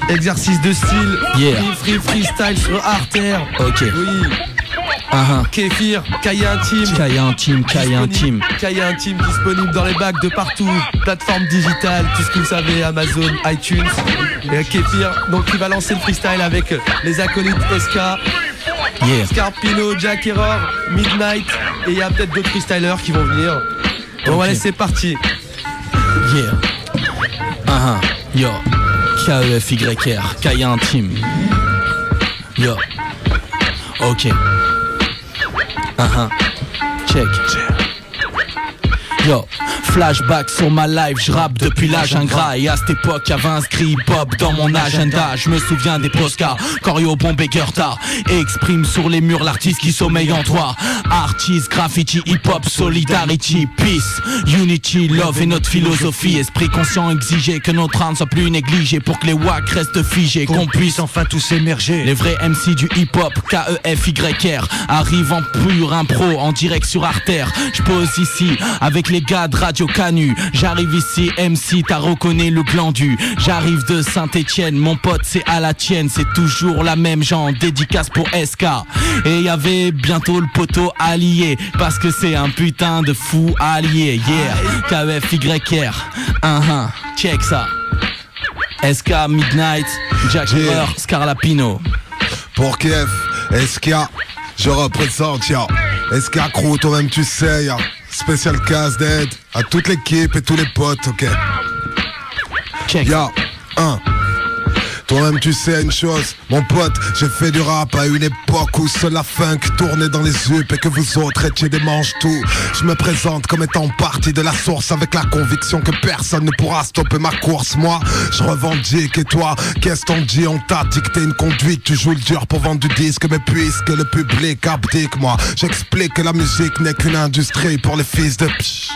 Exercice de style. Yeah. Freestyle sur Artère. Ok. Oui. Kéfir, cahier intime. Cahier intime Disponible dans les bacs de partout. Plateforme digitale, tout ce que vous savez, Amazon, iTunes. Et Kéfir, donc il va lancer le freestyle avec les acolytes SK. Yeah. Scarpino, Jack Error, Midnight. Et il y a peut-être d'autres freestylers qui vont venir. Bon, allez, c'est parti. Yeah. Yo. KEFYR, cahier intime. Yo. Ok. Check. Yo, flashback sur ma life, je rappe depuis l'âge ingrat. Et à cette époque y'avait inscrit hip-hop dans mon agenda. Je me souviens des postcards, Corio Bombay Gerta. Et exprime sur les murs l'artiste qui sommeille en toi. Artiste, graffiti, hip-hop, solidarity, peace, unity, love et notre philosophie. Esprit conscient exigé que notre art ne soit plus négligé. Pour que les wack restent figés, qu'on puisse enfin tous émerger. Les vrais MC du hip-hop, KEFYR, arrivent en pur impro, en direct sur Artère. Je pose ici avec les gars de Radio Canu. J'arrive ici, MC, t'as reconnu le glandu. J'arrive de Saint-Etienne, mon pote c'est à la tienne. C'est toujours la même genre, dédicace pour SK. Et y avait bientôt le poteau allié, parce que c'est un putain de fou allié. Yeah, KEFYR, check ça. SK, Midnight, Jack Error, Scarlapino. Pour Kiev, SK, je représente, ya. SK Crew, toi-même tu sais, ya. Spécial casse d'aide à toute l'équipe et tous les potes, ok. Check. Ya, toi-même tu sais une chose, mon pote, j'ai fait du rap à une époque où seul la funk tournait dans les UP et que vous autres étiez des manches-tout. Je me présente comme étant partie de la source avec la conviction que personne ne pourra stopper ma course. Moi, je revendique et toi, qu'est-ce qu'on dit? On t'a dicté une conduite, tu joues le dur pour vendre du disque. Mais puisque le public abdique, moi, j'explique que la musique n'est qu'une industrie pour les fils de pch.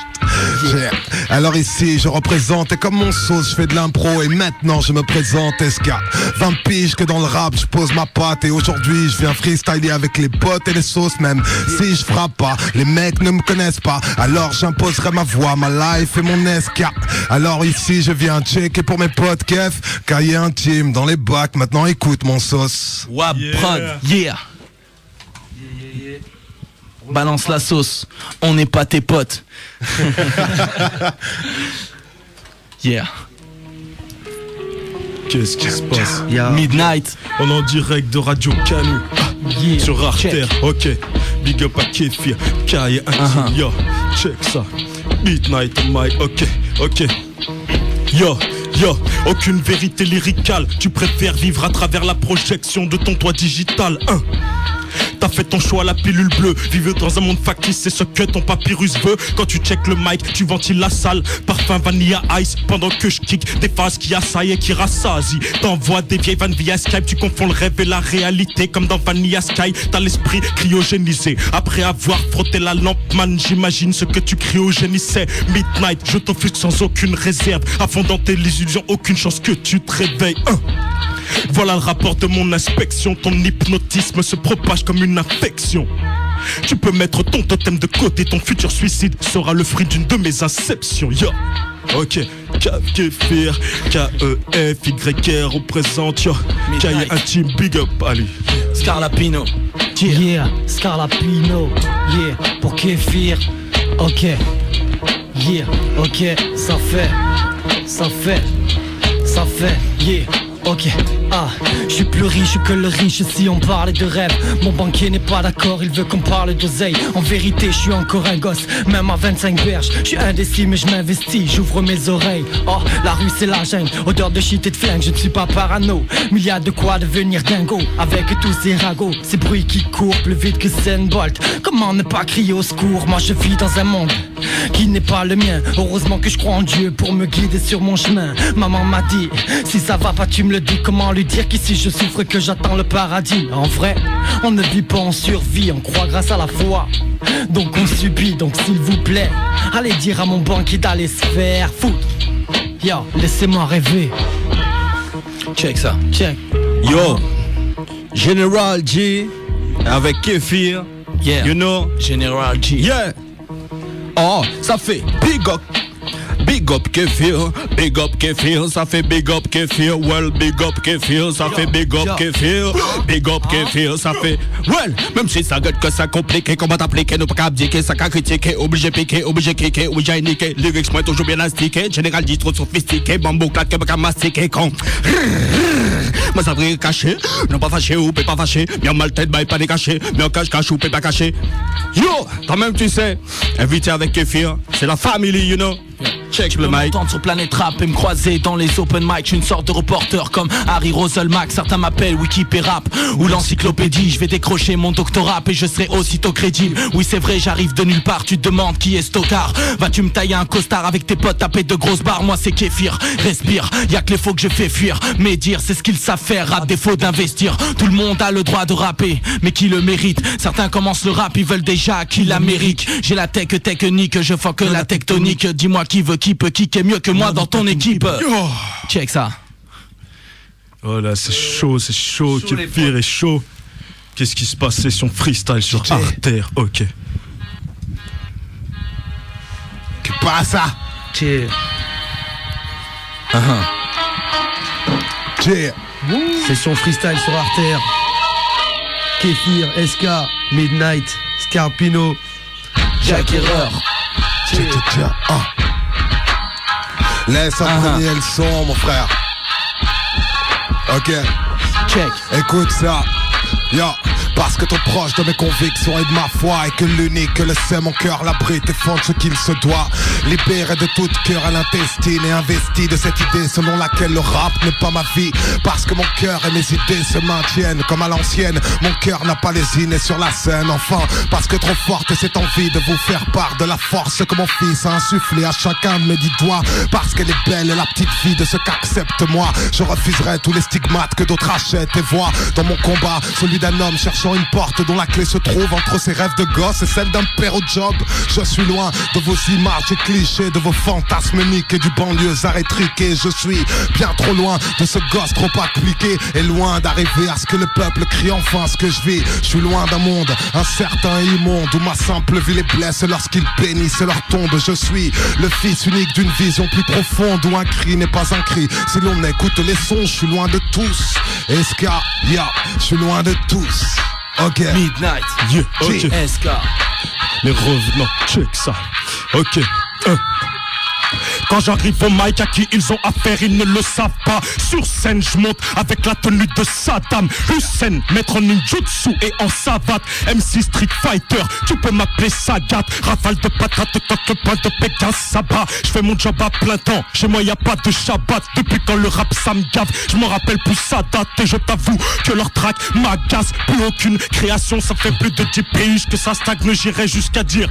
Yeah. Alors ici je représente et comme mon sauce je fais de l'impro. Et maintenant je me présente SK. 20 piges que dans le rap je pose ma patte. Et aujourd'hui je viens freestyler avec les potes et les sauces. Même si je frappe pas, les mecs ne me connaissent pas. Alors j'imposerai ma voix, ma life et mon SK. Alors ici je viens checker pour mes potes Kef. Cahier intime dans les bacs, maintenant écoute mon sauce. Wap prod, yeah. Balance la sauce, on n'est pas tes potes. Yeah. Qu'est-ce qui se passe? Midnight. On est en direct de Radio Canu. Yeah. Sur Artère, ok. Big up à Kéfir, cahier intime, yo. Check ça. Midnight Mike, ok. Yo, aucune vérité lyricale. Tu préfères vivre à travers la projection de ton toit digital, T'as fait ton choix, la pilule bleue. Vivre dans un monde factice, c'est ce que ton papyrus veut. Quand tu check le mic, tu ventiles la salle. Parfum vanilla ice, pendant que je kick des phases qui assaillent et qui rassasient. T'envoies des vieilles vannes via Skype. Tu confonds le rêve et la réalité. Comme dans Vanilla Sky, t'as l'esprit cryogénisé. Après avoir frotté la lampe, man, j'imagine ce que tu cryogénisais. Midnight, je t'offusque sans aucune réserve. Avant dans tes illusions, aucune chance que tu te réveilles, Voilà le rapport de mon inspection. Ton hypnotisme se propage comme une infection. Tu peux mettre ton totem de côté. Ton futur suicide sera le fruit d'une de mes inceptions. Yo. Ok, Kéfir, KEFYR représente, yo. Cahier intime, big up, allez. Scarlapino. Yeah, Scarlapino. Yeah, pour Kéfir. Ok. Yeah, ok, ça fait. Yeah. Ok, je suis plus riche que le riche si on parle de rêve. Mon banquier n'est pas d'accord, il veut qu'on parle d'oseille. En vérité, je suis encore un gosse, même à 25 berges. Je suis indécis mais je m'investis, j'ouvre mes oreilles. Oh, la rue c'est la jungle, odeur de shit et de flingue, je ne suis pas parano. Mais il y a de quoi devenir dingo, avec tous ces ragots. Ces bruits qui courent plus vite que Usain Bolt. Comment ne pas crier au secours? Moi je vis dans un monde qui n'est pas le mien. Heureusement que je crois en Dieu pour me guider sur mon chemin. Maman m'a dit, si ça va pas tu me le dis. Comment lui dire qu'ici je souffre, que j'attends le paradis? En vrai, on ne vit pas en survie, on croit grâce à la foi. Donc on subit, donc s'il vous plaît, allez dire à mon banquier d'aller se faire foutre. Yo, laissez-moi rêver. Check ça. Check. Yo, General G avec Kéfir. Yeah. You know, General G. Yeah. Oh, ça fait big up. Big up Kéfir, ça fait big up Kéfir. Well, big up Kéfir, ça fait big up Kéfir. Big up Kéfir, ça fait well. Même si ça gueule que ça compliqué, comment t'appliquer, ne pas abdiquer, ça qu'a critiqué, obligé piquer, obligé kicker, obligé niquer. Lyrics moi toujours bien astiqué, général dit trop sophistiqué, bambou claque que m'a mastiqué con. Moi ça devrait cacher, non pas fâché ou pas fâché, bien mal tête, bah pas décaché, bien cache ou pas caché. Yo, quand même tu sais, invité avec Kéfir, c'est la famille, you know. Check le mic. Sur Planète Rap et me croiser dans les open mic. J'suis une sorte de reporter comme Harry Roselmack. Certains m'appellent Wikipédia Rap ou l'encyclopédie. Je vais décrocher mon doctorat et je serai aussitôt crédible. Oui c'est vrai j'arrive de nulle part. Tu te demandes qui est Stockard. Vas-tu me tailler un costard avec tes potes taper de grosses barres. Moi c'est Kéfir, respire. Y'a que les faux que je fais fuir. Mais dire c'est ce qu'ils savent faire à défaut d'investir. Tout le monde a le droit de rapper mais qui le mérite. Certains commencent le rap ils veulent déjà qu'il l'Amérique. J'ai la technique, je fuck la tectonique. Dis-moi qui veut qui peut kicker mieux que moi dans ton équipe. Check ça. Oh là c'est chaud, Kéfir est chaud. Qu'est-ce qui se passe? Session freestyle sur Artère, ok. Que passa? Cheer. Cheer. Session freestyle sur Artère. Kéfir, SK, Midnight, Scarpino, Jack Erreur. Laisse imprégner le son mon frère. Ok. Check. Écoute ça. Yo. Parce que trop proche de mes convictions et de ma foi. Et que l'unique que le sait mon cœur l'abrite et fonde ce qu'il se doit. Libéré de toute cœur à l'intestine et investi de cette idée selon laquelle le rap n'est pas ma vie. Parce que mon cœur et mes idées se maintiennent comme à l'ancienne. Mon cœur n'a pas lésiné sur la scène. Enfin, parce que trop forte est cette envie de vous faire part de la force que mon fils a insufflé à chacun de mes 10 doigts. Parce qu'elle est belle la petite fille de ce qu'accepte moi. Je refuserai tous les stigmates que d'autres achètent et voient. Dans mon combat, celui d'un homme cherchant une porte dont la clé se trouve entre ses rêves de gosse et celle d'un père au job. Je suis loin de vos images et clichés, de vos fantasmes uniques et du banlieusard étriqué. Je suis bien trop loin de ce gosse trop appliqué et loin d'arriver à ce que le peuple crie enfin ce que je vis. Je suis loin d'un monde incertain et immonde où ma simple vie les blesse lorsqu'ils bénissent leur tombe. Je suis le fils unique d'une vision plus profonde où un cri n'est pas un cri. Si l'on écoute les sons, je suis loin de tous. SK, yeah, je suis loin de tous. Ok. Midnight. Yeah, ok. SK. Les revenants, check ça. Ok. Quand j'arrive au mic, à qui ils ont affaire, ils ne le savent pas. Sur scène, je monte avec la tenue de Saddam Hussein, maître en ninjutsu et en savate. MC Street Fighter, tu peux m'appeler Sagat. Rafale de patate quand le point de Pékin s'abat. Je fais mon job à plein temps, chez moi y a pas de Shabbat. Depuis quand le rap ça me gave, je m'en rappelle plus ça date. Et je t'avoue que leur track m'agace. Plus aucune création, ça fait plus de 10 piges que ça stagne, j'irais jusqu'à dire.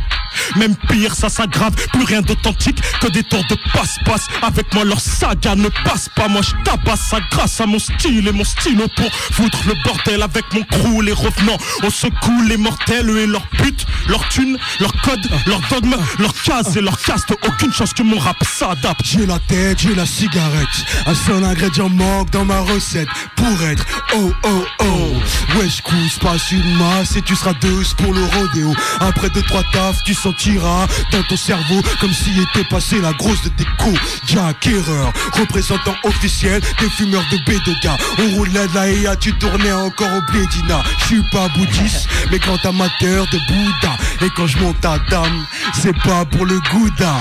Même pire, ça s'aggrave, plus rien d'authentique que des tours de passe-passe. Avec moi leur saga ne passe pas. Moi je tabasse ça grâce à mon style et mon stylo pour foutre le bordel. Avec mon crew les revenants, on secoue les mortels. Eux et leur but, leur thune, leur code, leur dogme, leur case et leur caste. Aucune chance que mon rap s'adapte. J'ai la tête, j'ai la cigarette. Un seul ingrédient manque dans ma recette pour être oh oh oh. Wesh cousse, passe une masse et tu seras deux pour le rodéo. Après 2-3 tafs, tu sentiras dans ton cerveau comme s'y était passé la grosse de tes coups. Jack Erreur, représentant officiel des fumeurs de Bédoga. On roulait de la EA, tu tournais encore au Blédina. J'suis pas bouddhiste, mais grand amateur de Bouddha. Et quand je monte à dame, c'est pas pour le gouda.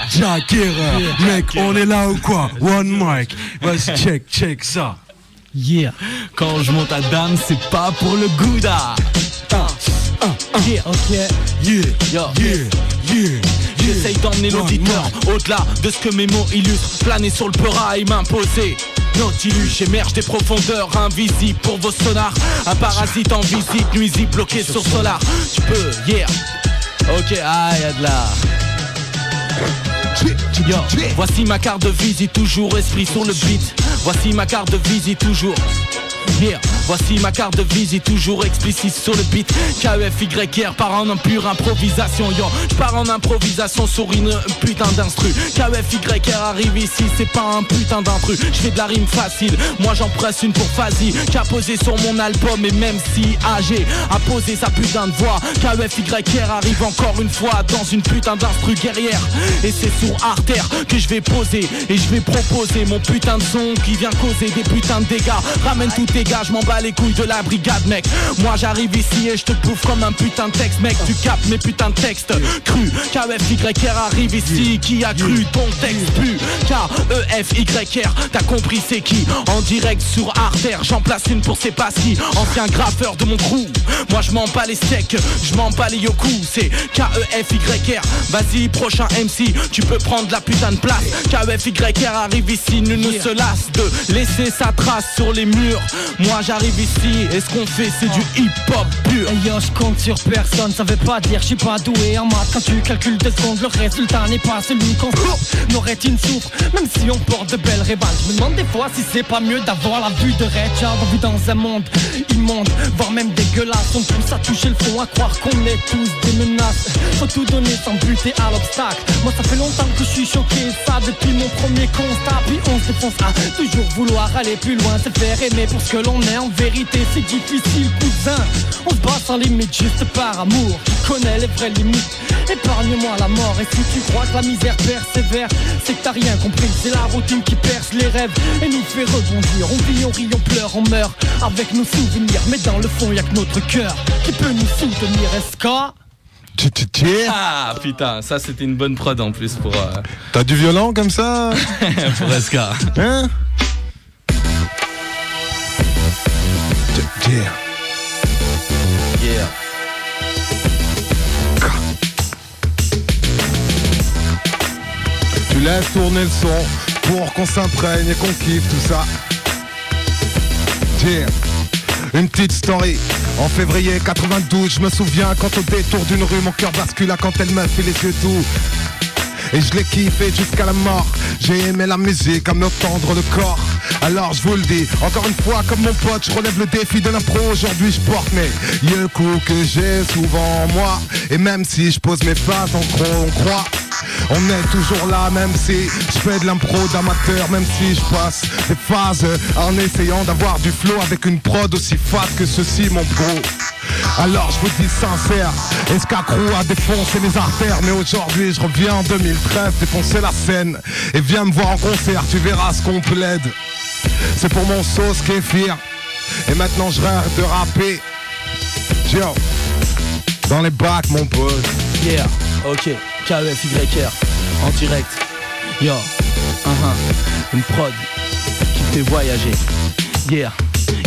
Jack Erreur, mec, on est là ou quoi? One mic, vas-y check ça. Yeah. Quand je monte à dame, c'est pas pour le gouda. Yeah, ok. Yeah, Yo. yeah. J'essaye d'emmener l'auditeur au-delà de ce que mes mots illustrent. Planer sur le peur et m'imposer. Nautilus, j'émerge des profondeurs invisibles pour vos sonars. Un parasite en visite, nuisible, bloqué sur Solar. Tu peux, yeah. Ok, y'a de la... Yo, voici ma carte de visite, toujours esprit sur le beat. Voici ma carte de visite, toujours. Yeah, voici ma carte de visite, toujours explicite sur le beat. KEFYR, part en pure improvisation, yo. J'pars en improvisation sur une putain d'instru. KEFYR arrive ici, c'est pas un putain d'intrus. J'fais de la rime facile, moi j'en presse une pour Fazi, qui a posé sur mon album. Et même si AG a posé sa putain de voix, KEFYR arrive encore une fois dans une putain d'instru guerrière. Et c'est sur Artère que je vais poser, et je vais proposer mon putain de son qui vient causer des putains de dégâts. Ramène tous tes gars, je m'en bats les couilles de la brigade, mec. Moi j'arrive ici et je te bouffe comme un putain de texte, mec. Tu captes mes putains de textes cru. KEFYR arrive ici, qui a cru ton texte pu. KEFYR, t'as compris c'est qui? En direct sur Artère, j'en place une pour ces passis. Ancien graffeur de mon crew, moi je m'en bats les steaks, je m'en bats les yoku. C'est KEFYR, vas-y prochain MC, tu peux prendre la putain de place. KEFYR arrive ici, ne se lasse de laisser sa trace sur les murs. Moi j'arrive ici et ce qu'on fait c'est du hip-hop pur. Hey yo, je compte sur personne, ça veut pas dire je suis pas doué en maths. Quand tu calcules 2 secondes, le résultat n'est pas celui qu'on souffre. Nos rétines souffrent, même si on porte de belles rébales. Je me demande des fois si c'est pas mieux d'avoir la vue de Red Charles. On vit dans un monde immonde, voire même dégueulasse. On pousse à toucher le fond, à croire qu'on est tous des menaces. Faut tout donner sans buter à l'obstacle. Moi ça fait longtemps que je suis choqué, ça depuis mon premier constat. Puis on se défonce à toujours vouloir aller plus loin, se faire aimer pour ce que l'on est. En vérité c'est difficile cousin, on se bat sans limite juste par amour. Je connais les vraies limites, épargne-moi la mort. Et si tu crois que la misère persévère, c'est que t'as rien compris. C'est la routine qui perce les rêves et nous fait rebondir. On vit, on rit, on pleure, on meurt avec nos souvenirs. Mais dans le fond y'a que notre cœur qui peut nous soutenir. Est-ce que... Ah putain, ça c'était une bonne prod en plus pour T'as du violent comme ça? pour SK. Hein? Yeah. Tu laisses tourner le son pour qu'on s'imprègne et qu'on kiffe tout ça. Yeah. Une petite story. En février 92, je me souviens quand au détour d'une rue mon cœur bascula quand elle m'a fait les yeux doux. Et je l'ai kiffé jusqu'à la mort. J'ai aimé la musique à me tendre le corps. Alors je vous le dis, encore une fois comme mon pote, je relève le défi de l'impro. Aujourd'hui je porte mes yeux coups que j'ai souvent en moi. Et même si je pose mes phases en gros on croit, on est toujours là même si je fais de l'impro d'amateur. Même si je passe des phases en essayant d'avoir du flow avec une prod aussi fat que ceci mon bro. Alors je vous dis sincère, Escacrou a défoncé mes artères. Mais aujourd'hui je reviens en 2013 défoncer la scène. Et viens me voir en concert, tu verras ce qu'on plaide. C'est pour mon sauce kéfir. Et maintenant je rêve de rapper. Yo, dans les bacs mon pote. Yeah, ok, KEFYR, en direct. Yo, une prod qui te fait voyager. Yeah.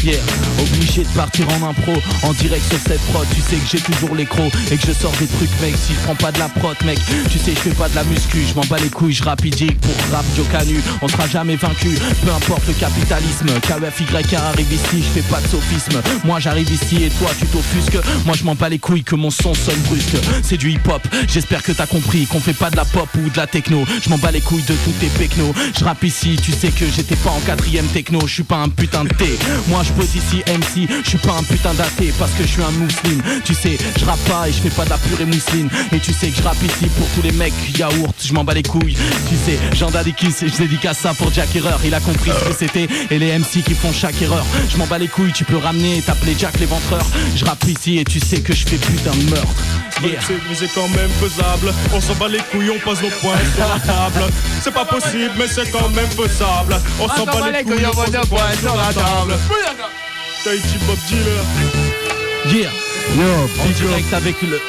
Yeah, obligé de partir en impro, en direct sur cette prod. Tu sais que j'ai toujours les crocs et que je sors des trucs mec. Si je prends pas de la prod mec, tu sais je fais pas de la muscu. Je m'en bats les couilles, je rapidique pour rap Jocanu. On sera jamais vaincu, peu importe le capitalisme. KEFYR arrive ici, je fais pas de sophisme. Moi j'arrive ici et toi tu t'offusques. Moi je m'en bats les couilles que mon son sonne brusque. C'est du hip hop, j'espère que t'as compris qu'on fait pas de la pop ou de la techno. Je m'en bats les couilles de tous tes pecnos. Je rappe ici, tu sais que j'étais pas en 4ème techno. Je suis pas un putain de thé. Moi je pose ici MC, je suis pas un putain d'athée parce que je suis un mousseline. Tu sais, je rappe pas et je fais pas de la purée mousseline. Et tu sais que je rappe ici pour tous les mecs yaourt, je m'en bats les couilles. Tu sais, Jean Dadikis, je dédicace ça pour Jack Erreur. Il a compris ce que c'était et les MC qui font chaque erreur. Je m'en bats les couilles, tu peux ramener et t'appeler Jack l'éventreur. Je rappe ici et tu sais que je fais putain de meurtre. Yeah. Mais c'est quand même faisable. On s'en bat les couilles, on passe nos points sur la table. C'est pas possible, mais c'est quand même faisable. On s'en bat les couilles, on pose nos points sur la table. Tahiti Bob Dealer. Yeah. Yo, en direct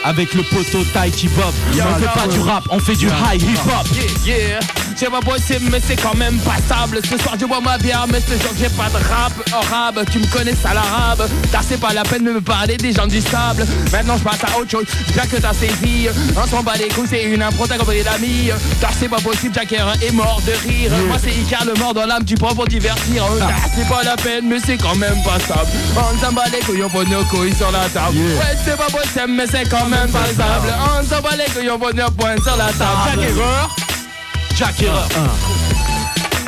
avec le poteau Tahiti Bob. On fait pas du rap, on fait du high hip hop. Yeah, c'est pas possible mais c'est quand même pas stable. Ce soir je bois ma bière mais je te jure que j'ai pas de rap arabe. Tu me connais ça l'arabe. T'as c'est pas la peine de me parler des gens du sable. Maintenant je passe à autre chose, Jack que t'as saisi. On s'en bat les couilles, c'est une impro, t'as compris l'ami. T'as c'est pas possible, Jack est mort de rire. Moi c'est Icar le mort dans l'âme, tu prends pour divertir. T'as c'est pas la peine mais c'est quand même pas stable. On s'en bat les couilles, on pose nos couilles sur la table. Ouais c'est pas possible mais c'est quand même pas stable. On s'en bat les couilles, on pose nos points sur la table. Jack Erreur.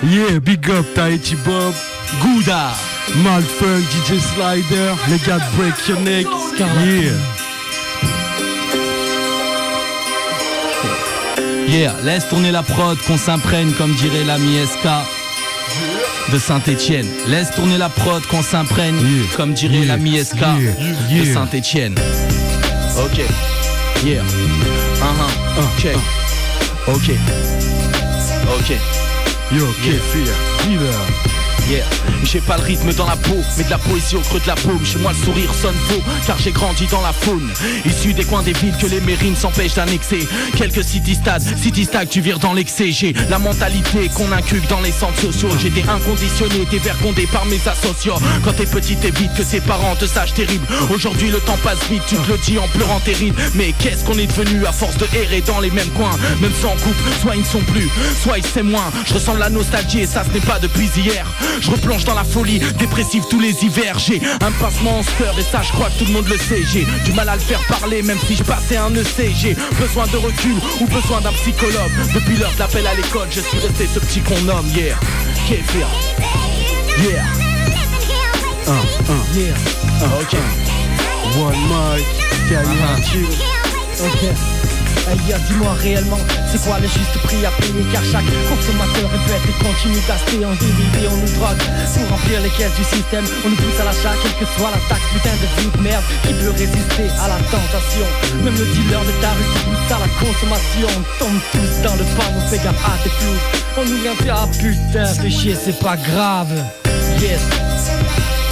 Yeah, big up Tahiti Bob. Gouda. Malfunk, DJ Slider, les gars de Break Your Neck. Yeah, laisse tourner la prod, qu'on s'imprègne comme dirait l'ami SK de Saint-Etienne. Laisse tourner la prod, qu'on s'imprègne comme dirait l'ami SK de Saint-Etienne. Ok, yeah, check, ok, yo, Kéfir, dealer. Yeah, j'ai pas le rythme dans la peau, mais de la poésie au creux de la paume. Chez moi le sourire sonne faux, car j'ai grandi dans la faune. Issu des coins des villes que les mérines s'empêchent d'annexer. Quelques city-stades, tu vires dans l'excès. J'ai la mentalité qu'on inculque dans les centres sociaux. J'étais inconditionné, dévergondé par mes associaux. Quand t'es petit t'évites que tes parents te sachent terrible. Aujourd'hui le temps passe vite, tu te le dis en pleurant tes rides. Mais qu'est-ce qu'on est devenu à force de errer dans les mêmes coins. Même sans couple, soit ils ne sont plus, soit ils s'aiment moins. Je ressens la nostalgie et ça ce n'est pas depuis hier. Je replonge dans la folie, dépressive tous les hivers. J'ai un pincement en cœur et ça je crois que tout le monde le sait. J'ai du mal à le faire parler même si je passais un EC. J'ai besoin de recul ou besoin d'un psychologue. Depuis l'heure de l'appel à l'école, je suis resté ce petit qu'on nomme hier. Kéfir. Yeah. Yeah. Ok. One mic, Ok. Dis-moi réellement, c'est quoi le juste prix à payer? Car chaque consommateur répète et continue d'acheter en dérivé, on nous drogue pour remplir les caisses du système. On nous pousse à l'achat, quelle que soit la taxe, putain de vie de merde. Qui peut résister à la tentation? Même le dealer de ta rue qui pousse à la consommation. On tombe tous dans le pan, on fait gaffe à tes flous. On nous vient faire, ah putain, fais chier, c'est pas grave. Yes.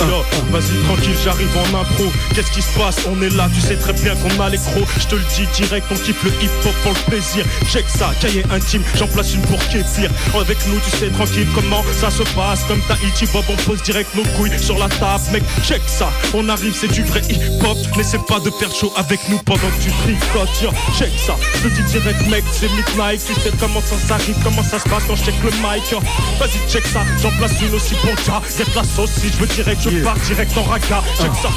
Yo, vas-y tranquille, j'arrive en impro. Qu'est-ce qui se passe? On est là, tu sais très bien qu'on a les crocs. Je te le dis direct, on kiffe le hip-hop pour le plaisir. Check ça, cahier intime, j'en place une pour Kéfir. Avec nous, tu sais tranquille comment ça se passe. Comme Tahiti Bob, on pose direct nos couilles sur la table. Mec, check ça, on arrive, c'est du vrai hip-hop. N'essaie pas de faire chaud avec nous pendant que tu tricotes. Yo, check ça, je te dis direct mec, c'est Midnight. Tu sais comment ça s'arrive, comment ça se passe quand je check le mic. Yo, vas-y check ça, j'en place une aussi pour toi. Get la sauce si je veux direct, je pars direct en raga. Check ça,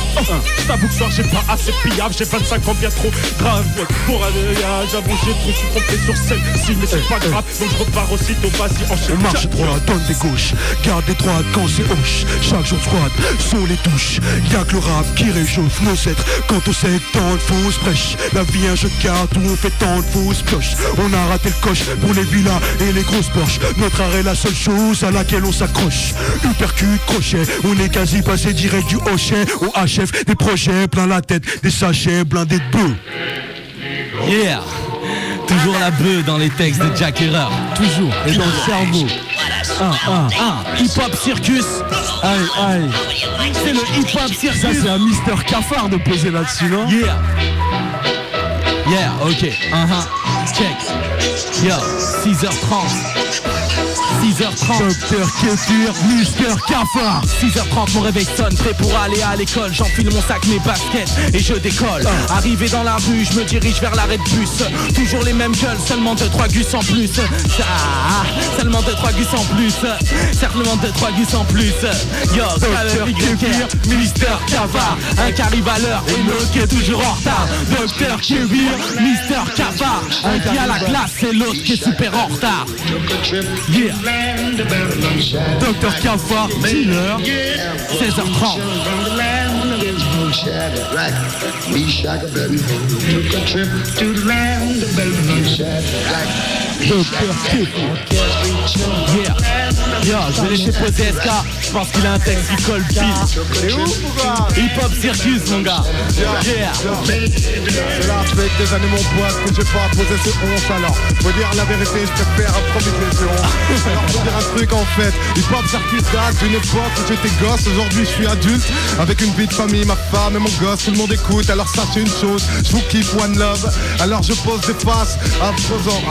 je t'avoue que ce soir j'ai pas assez pillable. J'ai 25 ans bien trop grave pour aller, j'avoue j'ai trop suis trompé sur celle-ci. Mais c'est pas grave, donc je repars aussitôt, vas-y enchaîne. On marche droit, donne des gauches, garde des droites quand c'est hoche. Chaque jour squad, sont les touches. Y'a que le rap qui réchauffe nos aîtres. Quand on sait tant de fausses brèches. La vie un jeu de cartes où on fait tant de fausses pioches. On a raté le coche pour les villas et les grosses Porsche. Notre art est la seule chose à laquelle on s'accroche. Uppercut, crochet, on est quasi passé direct du hochet au HF. Des projets plein la tête, des sachets blindés de bœufs. Yeah. Toujours la bœuf dans les textes de Jack Erreur. Toujours, et dans le cerveau. Hip-hop circus. Aïe, aïe. C'est le hip-hop circus. Ça c'est un Mister Cafard de poser là-dessus, non? Yeah. Yeah, ok. Check. Yo, 6h30. 6h30. Docteur Kéfir, Mister Cafard. 6h30, mon réveil sonne, prêt pour aller à l'école. J'enfile mon sac, mes baskets et je décolle. Arrivé dans la rue, je me dirige vers l'arrêt de bus. Toujours les mêmes gueules, seulement 2-3 gus en plus. Seulement 2-3 gus en plus. Seulement 2-3 gus en plus. Yo, Docteur Kéfir, Mister Cafard. Un qui arrive à l'heure et l'autre qui est toujours en retard. Docteur Kéfir, Mister Cafard. Un qui a la classe et l'autre qui est super en retard. Yeah. Docteur Cafard, dealer. 16h30. Yeah. Yo, je vais laisser poser SK. Je pense qu'il a un texte qui colle pile. Hip-hop circus, mon gars. Yeah. C'est là avec des années mon pote que j'ai pas posé ce 11 alors. Faut dire la vérité, je préfère improviser ce 11. Alors faut dire un truc en fait. Hip-hop circus date d'une époque où j'étais gosse. Aujourd'hui je suis adulte avec une vie de famille, ma femme et mon gosse. Tout le monde écoute, alors sachez une chose, je vous kiffe one love. Alors je pose des faces en faisant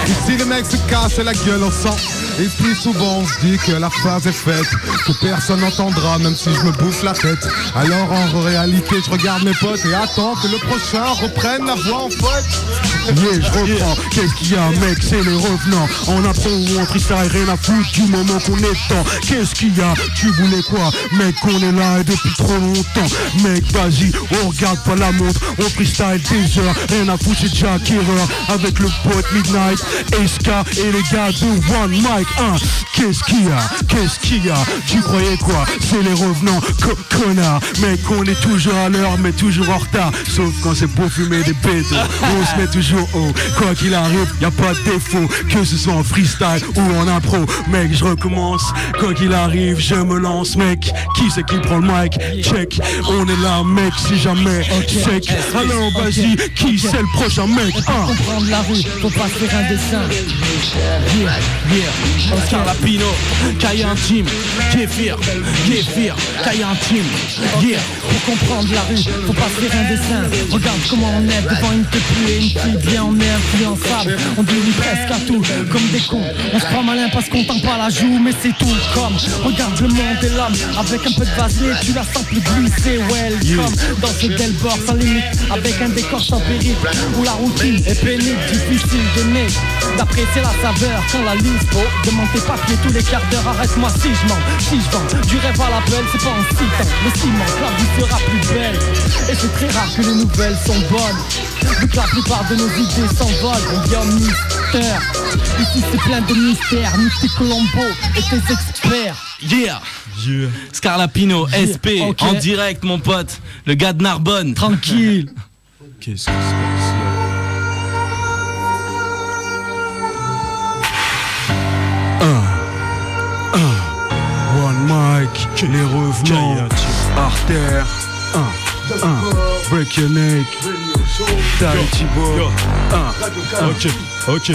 ici les mecs se cassent la gueule au sang. Et puis souvent on se dit que la phrase est faite, que personne n'entendra même si je me bouffe la tête. Alors en réalité je regarde mes potes et attends que le prochain reprenne la voix en faute. Yeah, je reprends. Qu'est-ce qu'il y a, mec, c'est les revenants. En impro ou en freestyle, rien à foutre du moment qu'on est temps. Qu'est-ce qu'il y a, tu voulais quoi? Mec, on est là et depuis trop longtemps. Mec, vas-y, on regarde pas la montre. On freestyle des heures, rien à foutre, c'est Jack Erreur. Avec le pote Midnight Mike, SK et les gars de One Mike. Qu'est-ce qu'il y a? Tu croyais quoi? C'est les revenants, connard. Mec, on est toujours à l'heure, mais toujours en retard. Sauf quand c'est pour fumer des bétos. On se met toujours haut. Quoi qu'il arrive, y a pas de défaut. Que ce soit en freestyle ou en impro. Mec, je recommence. Quoi qu'il arrive, je me lance, mec. Qui c'est qui prend le mic? Check. On est là, mec, si jamais. Check. Alors, vas-y, qui c'est le prochain mec? Comprendre la rue, faut pas faire un dessin. Oscar Lapino, Kaya Intime, Kéfir, Kaya Intime, Pour comprendre la rue, faut pas faire un dessin. Regarde comment on est devant une tepu et une fille bien, on est influençable. On dit presque à tout, comme des cons. On se croit malin parce qu'on tend pas la joue, mais c'est tout comme. Regarde le monde et l'homme, avec un peu de vaseline, tu la sens plus glisser. Welcome dans ce Delbord sans limite, avec un décor sans périple, où la routine est pénible, difficile d'aimer. D'apprécier la saveur quand la liste demande tes papiers tous les quarts d'heure. Arrête-moi si je mens, si je vends du rêve à l'appel, c'est pas en 6 ans. Le ciment, la vie sera plus belle. Et c'est très rare que les nouvelles sont bonnes, vu que la plupart de nos idées s'envolent. On vient en mystère. Ici c'est plein de mystères. Nick Colombo et tes experts. Scarlapino, SP, en direct mon pote, le gars de Narbonne. Tranquille. Qu'est-ce qui se passe? One Mike, les revenants, artère, break your neck, Tahiti Boy, Ok.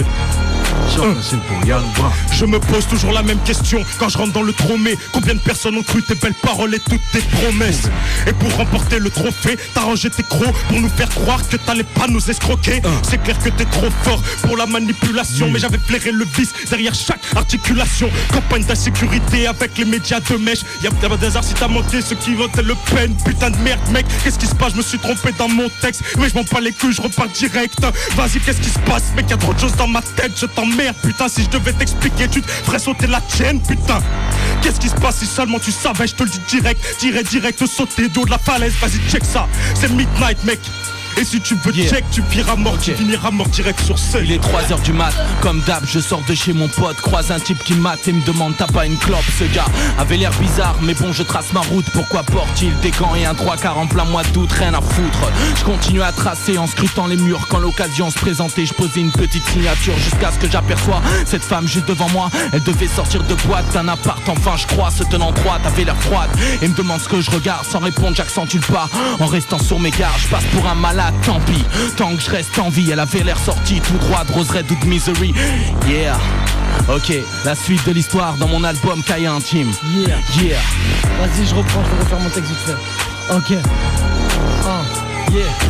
Je me pose toujours la même question quand je rentre dans le tromé. Combien de personnes ont cru tes belles paroles et toutes tes promesses? Et pour remporter le trophée, t'as rangé tes crocs pour nous faire croire que t'allais pas nous escroquer. C'est clair que t'es trop fort pour la manipulation, mais j'avais flairé le vice derrière chaque articulation. Campagne d'insécurité avec les médias de mèche. Y'a pas d'hasard si t'as manqué ceux qui votent le peine. Putain de merde mec, qu'est-ce qui se passe? Je me suis trompé dans mon texte, mais je m'en bats les couilles, je repars direct. Vas-y, qu'est-ce qui se passe? Mec, y'a trop de choses dans ma tête, je t'emmerde. Putain, si je devais t'expliquer, tu te ferais sauter la tienne, putain. Qu'est-ce qui se passe si seulement tu savais? Je te le dis direct, sauter du haut de la falaise. Vas-y, check ça, c'est Midnight, mec. Et si tu veux check, tu piras mort, tu finiras mort direct sur scène. Il est 3h du mat, comme d'hab, je sors de chez mon pote. Croise un type qui mate et me demande t'as pas une clope. Ce gars avait l'air bizarre, mais bon je trace ma route. Pourquoi porte-t-il des gants et un 3/4 en plein mois d'août? Rien à foutre. Je continue à tracer en scrutant les murs. Quand l'occasion se présentait, je posais une petite signature. Jusqu'à ce que j'aperçois cette femme juste devant moi. Elle devait sortir de boîte d'un appart, enfin je crois, se tenant droite, avait l'air froide. Et me demande ce que je regarde, sans répondre j'accentue le pas. En restant sur mes gardes, je passe pour un malade. Tant pis, tant que je reste en vie. Elle avait l'air sortie tout droit de Rose Red ou de Misery. Yeah. Ok, la suite de l'histoire dans mon album Kaya Intime. Yeah. Vas-y, je reprends, je vais refaire mon texte vite fait. Ok.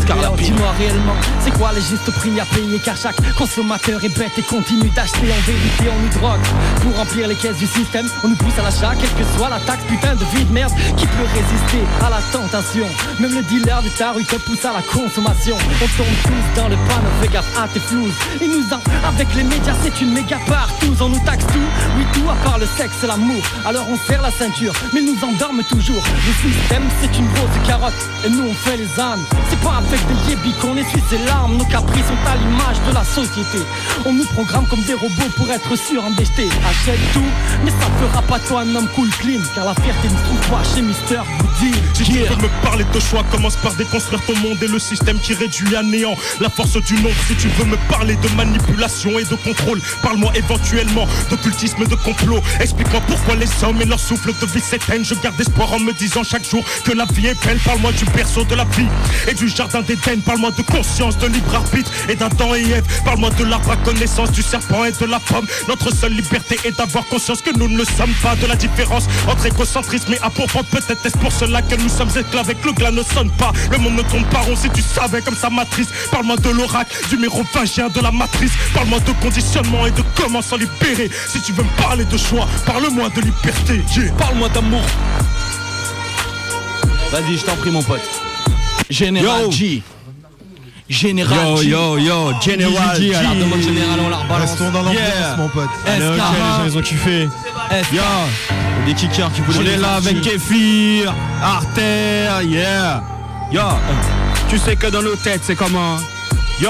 Scarlapino. Dis-moi réellement, c'est quoi les justes prix à payer? Car chaque consommateur est bête et continue d'acheter. En vérité on nous drogue pour remplir les caisses du système. On nous pousse à l'achat, quelle que soit la taxe. Putain de vie de merde, qui peut résister à la tentation? Même le dealer de ta rue te pousse à la consommation. On tombe tous dans le panneau, fais gaffe à tes floues. Et nous avec les médias c'est une méga partout. On nous taxe tout, oui tout à part le sexe et l'amour. Alors on serre la ceinture, mais nous endorment toujours. Le système c'est une grosse carotte et nous on fait les ânes. C'est pas avec des yébis qu'on essuie ses larmes. Nos caprices sont à l'image de la société. On nous programme comme des robots pour être sûr en déjeter. Achète tout, mais ça fera pas toi un homme cool clean. Car la fierté ne se trouve pas chez Mister Boudin. Si tu veux me parler de choix, commence par déconstruire ton monde et le système qui réduit à néant la force du nombre. Si tu veux me parler de manipulation et de contrôle, parle-moi éventuellement d'occultisme et de complot. Explique-moi pourquoi les hommes et leur souffle de vie s'éteignent. Je garde espoir en me disant chaque jour que la vie est belle. Parle-moi du berceau de la vie et du jardin d'Éden. Parle-moi de conscience, de libre arbitre et d'Adam et Ève. Parle-moi de l'arbre à connaissance, du serpent et de la pomme. Notre seule liberté est d'avoir conscience que nous ne le sommes pas. De la différence entre égocentrisme et approfond. Peut-être est-ce pour cela que nous sommes esclaves et que le glas ne sonne pas. Le monde ne tourne pas rond si tu savais comme sa matrice. Parle-moi de l'oracle, du mérovingien, de la matrice. Parle-moi de conditionnement et de comment s'en libérer. Si tu veux me parler de choix, parle-moi de liberté. Parle-moi d'amour. Vas-y, je t'en prie mon pote. Général G. Général G. Général G. Alors demande général, on la rebalance. Restons dans l'ambiance, mon pote. Allez, ok, les gens ils ont kiffé. Yo, des kickers qui voulaient. On est là avec Kéfir, Artère, yeah. Yo, tu sais que dans nos têtes c'est comment. Yo,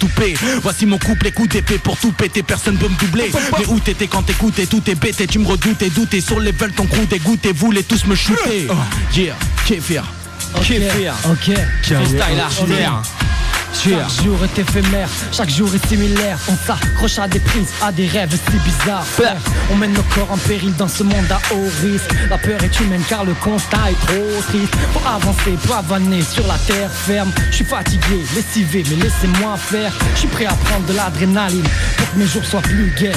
toupé. Voici mon couplet, coup d'épée pour tout péter, personne peut me doubler. Mais où t'étais quand t'écoutais, tout est bêté, tu me redoutais, doutais sur les veulent ton crew dégoûté, voulez tous me shooter. Yeah, Kéfir. Kéfir. Ok. Freestyle archidaire. Chaque jour est éphémère, chaque jour est similaire. On s'accroche à des prises, à des rêves si bizarres, frère. On mène nos corps en péril dans ce monde à haut risque. La peur est humaine car le constat est trop triste. Faut avancer, pavaner sur la terre ferme. Je suis fatigué, lessivé, mais laissez-moi faire. Je suis prêt à prendre de l'adrénaline pour que mes jours soient plus gais.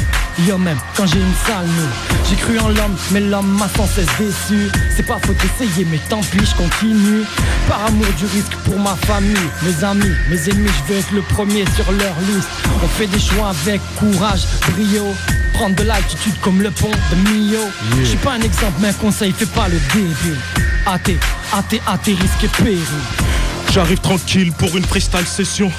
Yo, même quand j'ai une sale nuit, j'ai cru en l'homme, mais l'homme m'a sans cesse déçu. C'est pas faute d'essayer, mais tant pis, je continue. Par amour du risque pour ma famille, mes amis, mes ennemis, je veux être le premier sur leur liste. On fait des choix avec courage, brio. Prendre de l'altitude comme le pont de Millau. Je suis pas un exemple, mais un conseil, fais pas le débile. Risque et péril. J'arrive tranquille pour une freestyle session.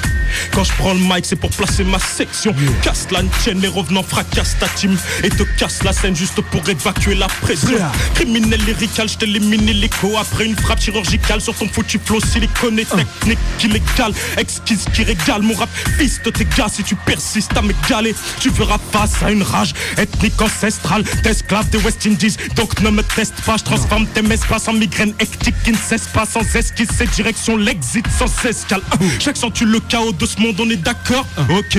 Quand je prends le mic, c'est pour placer ma section. Casse la tienne, les revenants fracassent ta team et te casse la scène juste pour évacuer la pression. Criminel lyrical, je t'élimine illico. Après une frappe chirurgicale sur ton foutu flow silicone et technique illégale. Exquise qui régale mon rap, fils de tes gars. Si tu persistes à m'égaler, tu verras face à une rage ethnique ancestrale d'esclaves des West Indies. Donc ne me teste pas, je transforme tes espaces en migraine hectique qui ne cesse pas sans esquisse. C'est direction l'exit sans escale. J'accentue le chaos de ce monde, on est d'accord? Ok.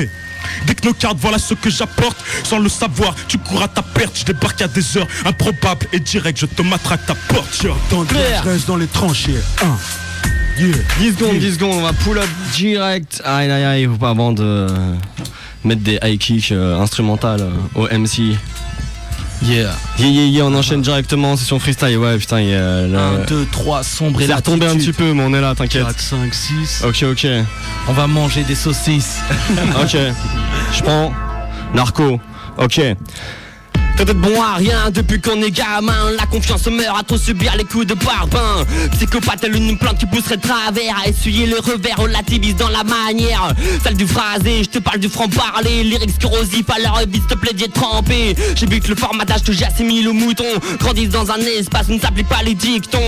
Dès que nos cartes, voilà ce que j'apporte. Sans le savoir, tu cours à ta perte. Je débarque à des heures improbables et direct, je te matraque ta porte. Dans le je reste dans les tranchées. 10 secondes, on va pull up direct. Aïe, faut pas avant de mettre des high kicks instrumentales au MC. Yeah, on enchaîne directement, session freestyle. Ouais, putain, il y a 1, 2, 3, sombre et c'est retombé un petit peu, mais on est là, t'inquiète. 4, 5, 6. Ok. On va manger des saucisses. Ok, je prends Narco. Ok. T'as d'être bon à rien depuis qu'on est gamin. La confiance meurt à trop subir les coups de barbin. Psychopathe, elle une plante qui pousserait de travers. À essuyer le revers, relativise dans la manière. Celle du phrasé, je te parle du franc-parler. Lyrics corrosifs à leur vie, s'il te plaît d'y être trempé. J'ai vu que le formatage que j'assimile au mouton grandissent dans un espace où ne s'applique pas les dictons.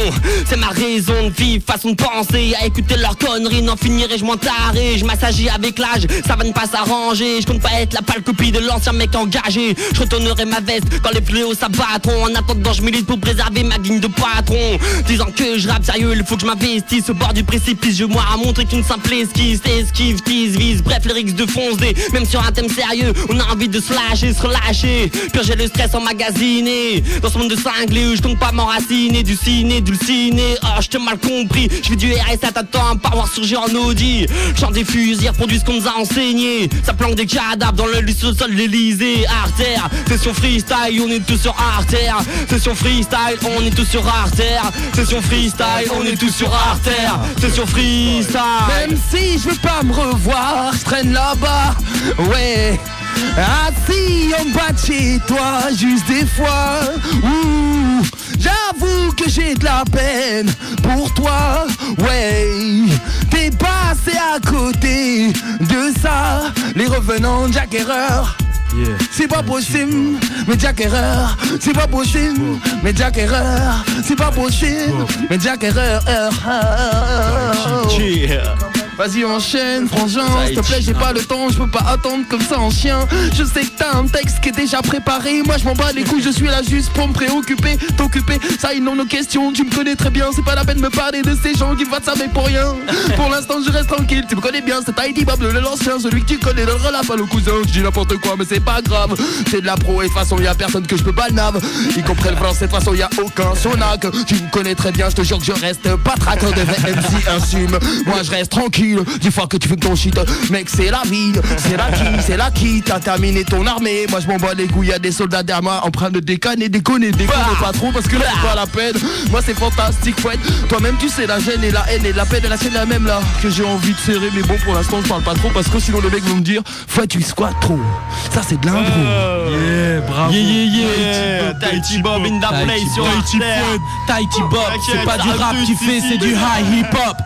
C'est ma raison de vivre, façon de penser. À écouter leurs conneries, n'en finirai-je moins taré. Je m'assagis avec l'âge, ça va ne pas s'arranger. Je compte pas être la pâle copie de l'ancien mec engagé. Je retournerai ma veste quand les fléaux s'abattront. En attendant je milite pour préserver ma ligne de patron. Disant que je rappe sérieux, il faut que je m'investisse. Au bord du précipice, je moi à montrer qu'une simple esquisse. Esquive, tease, vise, bref les lyrics de foncer. Même sur un thème sérieux, on a envie de se lâcher, se relâcher. Purger le stress emmagasiné. Dans ce monde de cinglé où je compte pas m'enraciner. Du ciné, oh je t'ai mal compris. Je fais du RS à t'attends, pas voir surgir en Audi. Chante des fusils, produit ce qu'on nous a enseigné. Ça planque des cadavres dans le lit au sol de l'Elysée. Artère, session freestyle, on est tous sur artère. Session freestyle, on est tous sur artère. Session freestyle, on est tous sur artère. Session freestyle. Même si je veux pas me revoir, je traîne là-bas, ouais. Assis en bas de chez toi, juste des fois. Ouh, j'avoue que j'ai de la peine pour toi, ouais. T'es passé à côté de ça. Les revenants de Jack Erreur. Yeah. C'est pas possible, mais Jack Erreur. C'est pas possible, mais Jack Erreur. C'est pas possible, mais Jack Erreur. Vas-y enchaîne, frangin, s'il te plaît j'ai pas le temps, je peux pas attendre comme ça en chien. Je sais que t'as un texte qui est déjà préparé. Moi je m'en bats les couilles, je suis là juste pour me préoccuper. T'occuper, ça ils n'ont nos questions, tu me connais très bien. C'est pas la peine de me parler de ces gens qui voient ça mais pour rien. Pour l'instant je reste tranquille, tu me connais bien. C'est Tidy Bob le l'ancien, celui que tu connais dans le relap. Pas le cousin, je dis n'importe quoi mais c'est pas grave. C'est de la pro et de toute façon y'a personne que je peux pas le nav. Ils comprennent le français, de toute façon y'a aucun sonac. Tu me connais très bien, je te jure que je reste pas traqueur de MC insume. Moi je reste tranquille. Dis fois que tu fais ton shit, mec c'est la vie, c'est la qui t'as terminé ton armée. Moi je m'en bats les couilles, y'a des soldats derrière moi en train de déconner pas trop parce que là c'est pas la peine. Moi c'est fantastique, fouette. Toi-même tu sais la gêne et la haine et la peine et la chaîne la même là que j'ai envie de serrer, mais bon pour l'instant je parle pas trop parce que sinon le mec va me dire fouette tu squattes trop. Ça c'est de l'impro. Yeah, bravo. Yeah. Tidy Bob in the place sur Tidy Bob, c'est pas du rap qui fait, c'est du high hip hop.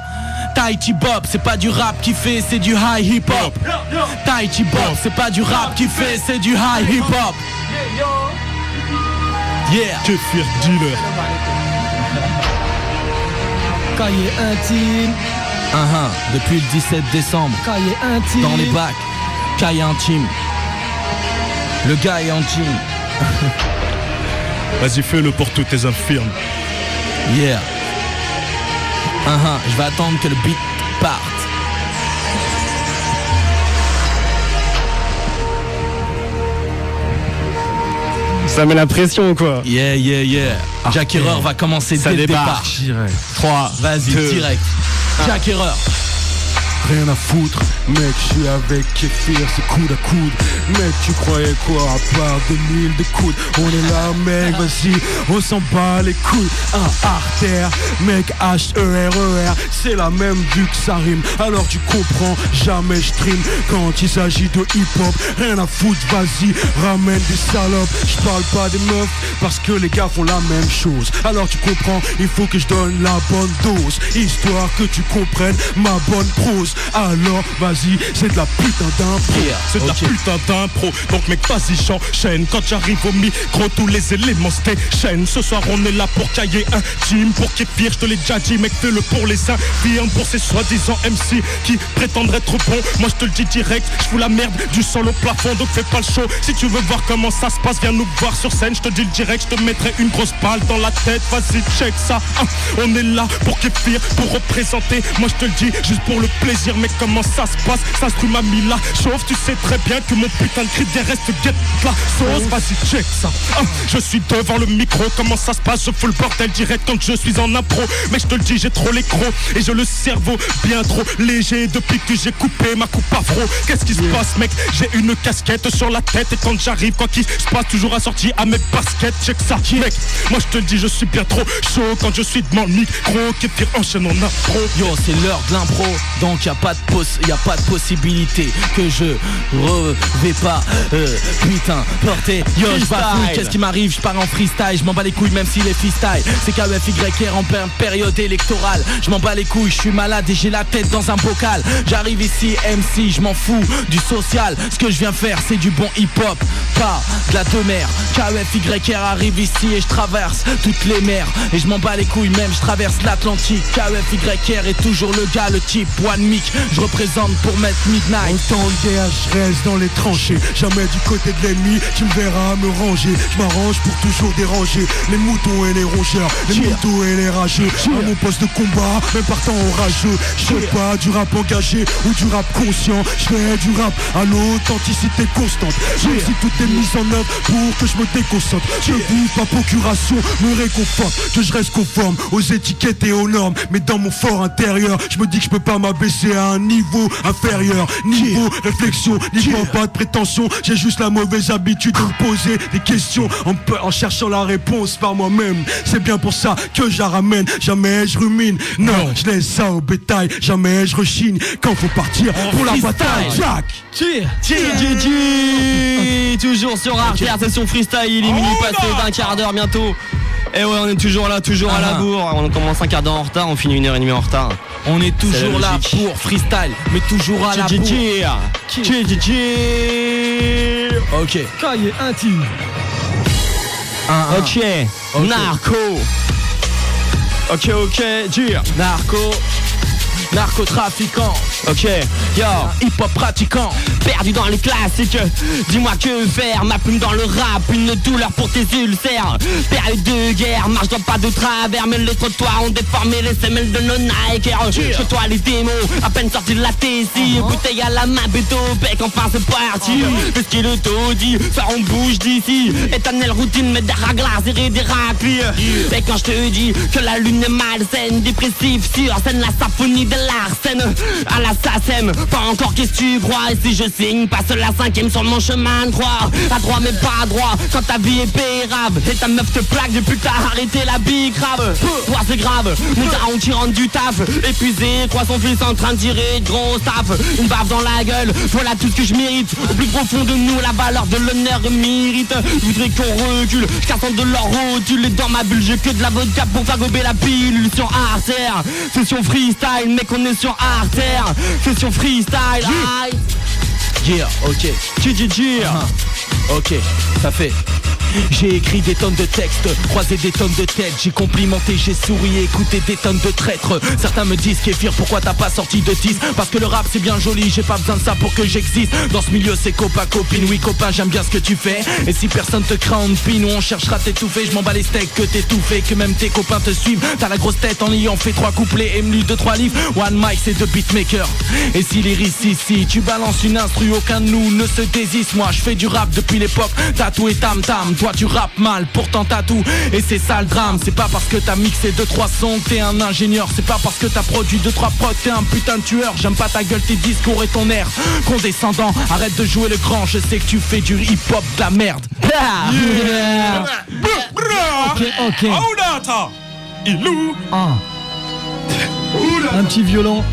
Tidy Bob, c'est pas du rap qui fait, c'est du high hip hop. Tidy Bob, c'est pas du rap qui fait, c'est du high hip hop. Yeah. Kéfir dealer. Cahier intime, Depuis le 17 décembre, Cahier intime. dans les bacs, cahier intime. Le gars est intime. Vas-y, fais-le pour tous tes infirmes. Yeah. Je vais attendre que le beat parte. Ça met la pression ou quoi? Yeah. Jack Erreur va commencer dès le départ. 3, vas-y, direct. Jack Erreur. Rien à foutre, mec, je suis avec Kéfir, c'est coude à coude. Mec, tu croyais quoi à part 2000 de coudes? On est là, mec, vas-y, on s'en bat les couilles. Artère, mec, H-E-R-E-R, c'est la même vue que ça rime. Alors tu comprends, jamais je stream quand il s'agit de hip-hop. Rien à foutre, vas-y, ramène des salopes. Je parle pas des meufs parce que les gars font la même chose. Alors tu comprends, il faut que je donne la bonne dose, histoire que tu comprennes ma bonne prose. Alors vas-y, c'est de la putain d'impro. C'est de la putain d'impro. Donc mec, vas-y, j'enchaîne. Quand j'arrive au micro, tous les éléments se déchaînent. Ce soir on est là pour cahier un team. Pour Kéfir, je te l'ai déjà dit, mec, fais-le pour les infirmes. Pour ces soi-disant MC qui prétendent être bons. Moi je te le dis direct, je fous la merde du sol au plafond. Donc fais pas le show. Si tu veux voir comment ça se passe, viens nous voir sur scène. Je te dis le direct, je te mettrai une grosse balle dans la tête. Vas-y, check ça. On est là pour Kéfir, pour représenter. Moi je te le dis, juste pour le plaisir. Mec, comment ça se passe? Ça se trouve m'a mis là. Chauffe, tu sais très bien que mon putain de cri des restes guette la sauce. Vas-y, check ça. Je suis devant le micro. Comment ça se passe? Je fous le bordel direct quand je suis en impro. Mais je te le dis, j'ai trop les crocs et j'ai le cerveau bien trop léger depuis que j'ai coupé ma coupe afro. Qu'est-ce qui se passe, mec? J'ai une casquette sur la tête et quand j'arrive, quoi qu'il se passe, toujours assorti à mes baskets. Check ça, mec. Moi je te le dis, je suis bien trop chaud quand je suis devant le micro. Kéfir enchaîne en impro. Yo, c'est l'heure de l'impro, donc y a pas de possibilité que je vais pas putain porter. Yo, je bafouille, qu'est-ce qui m'arrive? Je pars en freestyle, je m'en bats les couilles même s'il est freestyle. C'est KEFYR en période électorale. Je m'en bats les couilles, je suis malade et j'ai la tête dans un bocal. J'arrive ici MC, je m'en fous du social. Ce que je viens faire c'est du bon hip-hop, pas de la demeure. KEFYR arrive ici et je traverse toutes les mers. Et je m'en bats les couilles même, je traverse l'Atlantique. KEFYR est toujours le gars, le type One Mic. Je représente pour mettre Midnight. En temps de guerre, je reste dans les tranchées. Jamais du côté de l'ennemi, tu me verras me ranger. Je m'arrange pour toujours déranger les moutons et les rongeurs, les moutons et les rageux. À mon poste de combat, même partant orageux. Je fais pas du rap engagé ou du rap conscient. Je fais du rap à l'authenticité constante. Même si tout est mis en œuvre pour que je me déconcentre. Je vis ma procuration me réconforte, que je reste conforme aux étiquettes et aux normes. Mais dans mon fort intérieur, je me dis que je peux pas m'abaisser à un niveau inférieur. Niveau réflexion, niveau pas de prétention. J'ai juste la mauvaise habitude de me poser des questions en cherchant la réponse par moi-même. C'est bien pour ça que je la ramène. Jamais je rumine, non, je laisse ça au bétail. Jamais je rechigne quand faut partir pour la bataille. Jack Toujours sur Artère, session freestyle, il est minuit passé d'un quart d'heure bientôt. Et ouais, on est toujours là, toujours à la bourre. On commence un quart d'heure en retard, on finit 1h30 en retard. On est toujours là pour freestyle, mais toujours à la bourre. Ok. Cahier intime. Ok. Narco. Ok, Narcotrafiquant. Ok, yo, hip-hop pratiquant. Perdu dans les classiques, dis-moi que faire. Ma plume dans le rap, une douleur pour tes ulcères. Période de guerre, marche dans pas de travers. Mais les trottoirs ont déformé les semelles de nos Nike. Chez toi les démons, à peine sortis de la Tessie. Bouteille à la main, béto, bec, enfin c'est parti. Parce qu'il le taudis, ça on bouge d'ici. Éternelle routine, mais des raglards, et des raclis. Et quand je te dis que la lune est malsaine, dépressif sur scène, la symphonie de l'arsène. À la SACEM, pas encore qu'est-ce que tu crois. Et si je signe, passe la 5ème sur mon chemin de croix. À droit mais pas à droit, quand ta vie est pérable. Et ta meuf te plaque depuis que t'as arrêté la bicrave. Toi c'est grave, mon daron qui rentre du taf. Épuisé, croit son fils en train de tirer de gros staff. Une baffe dans la gueule, voilà tout ce que je mérite. Au plus profond de nous, la valeur de l'honneur mérite. Je voudrais qu'on recule, je casse de leur rotule. Et dans ma bulle, j'ai que de la vodka pour faire gober la pilule. Sur Artère, session freestyle, mec on est sur Artère. Session freestyle. Yeah, ok. GGG. Ok, ça fait J'ai écrit des tonnes de textes, croisé des tonnes de têtes. J'ai complimenté, j'ai souri et écouté des tonnes de traîtres. Certains me disent Kéfir, pourquoi t'as pas sorti de 10? Parce que le rap c'est bien joli, j'ai pas besoin de ça pour que j'existe. Dans ce milieu c'est copain copine, oui copain j'aime bien ce que tu fais. Et si personne te craint on pine ou on cherchera t'étouffer, je m'en bats les steaks que t'étouffes, que même tes copains te suivent. T'as la grosse tête en ayant fait 3 couplets et lu 2-3 livres. One mic c'est 2 beatmakers. Et si lyriciste ici tu balances une instru, aucun de nous ne se désiste. Moi je fais du rap depuis l'époque tatou et tam tam. Toi tu rappes mal pourtant t'as tout. Et c'est ça le drame. C'est pas parce que t'as mixé 2-3 sons que t'es un ingénieur. C'est pas parce que t'as produit 2-3 prods t'es un putain de tueur. J'aime pas ta gueule, tes discours et ton air condescendant. Arrête de jouer le grand, je sais que tu fais du hip hop de la merde. Yeah. Ok. Ilou. Un petit violon.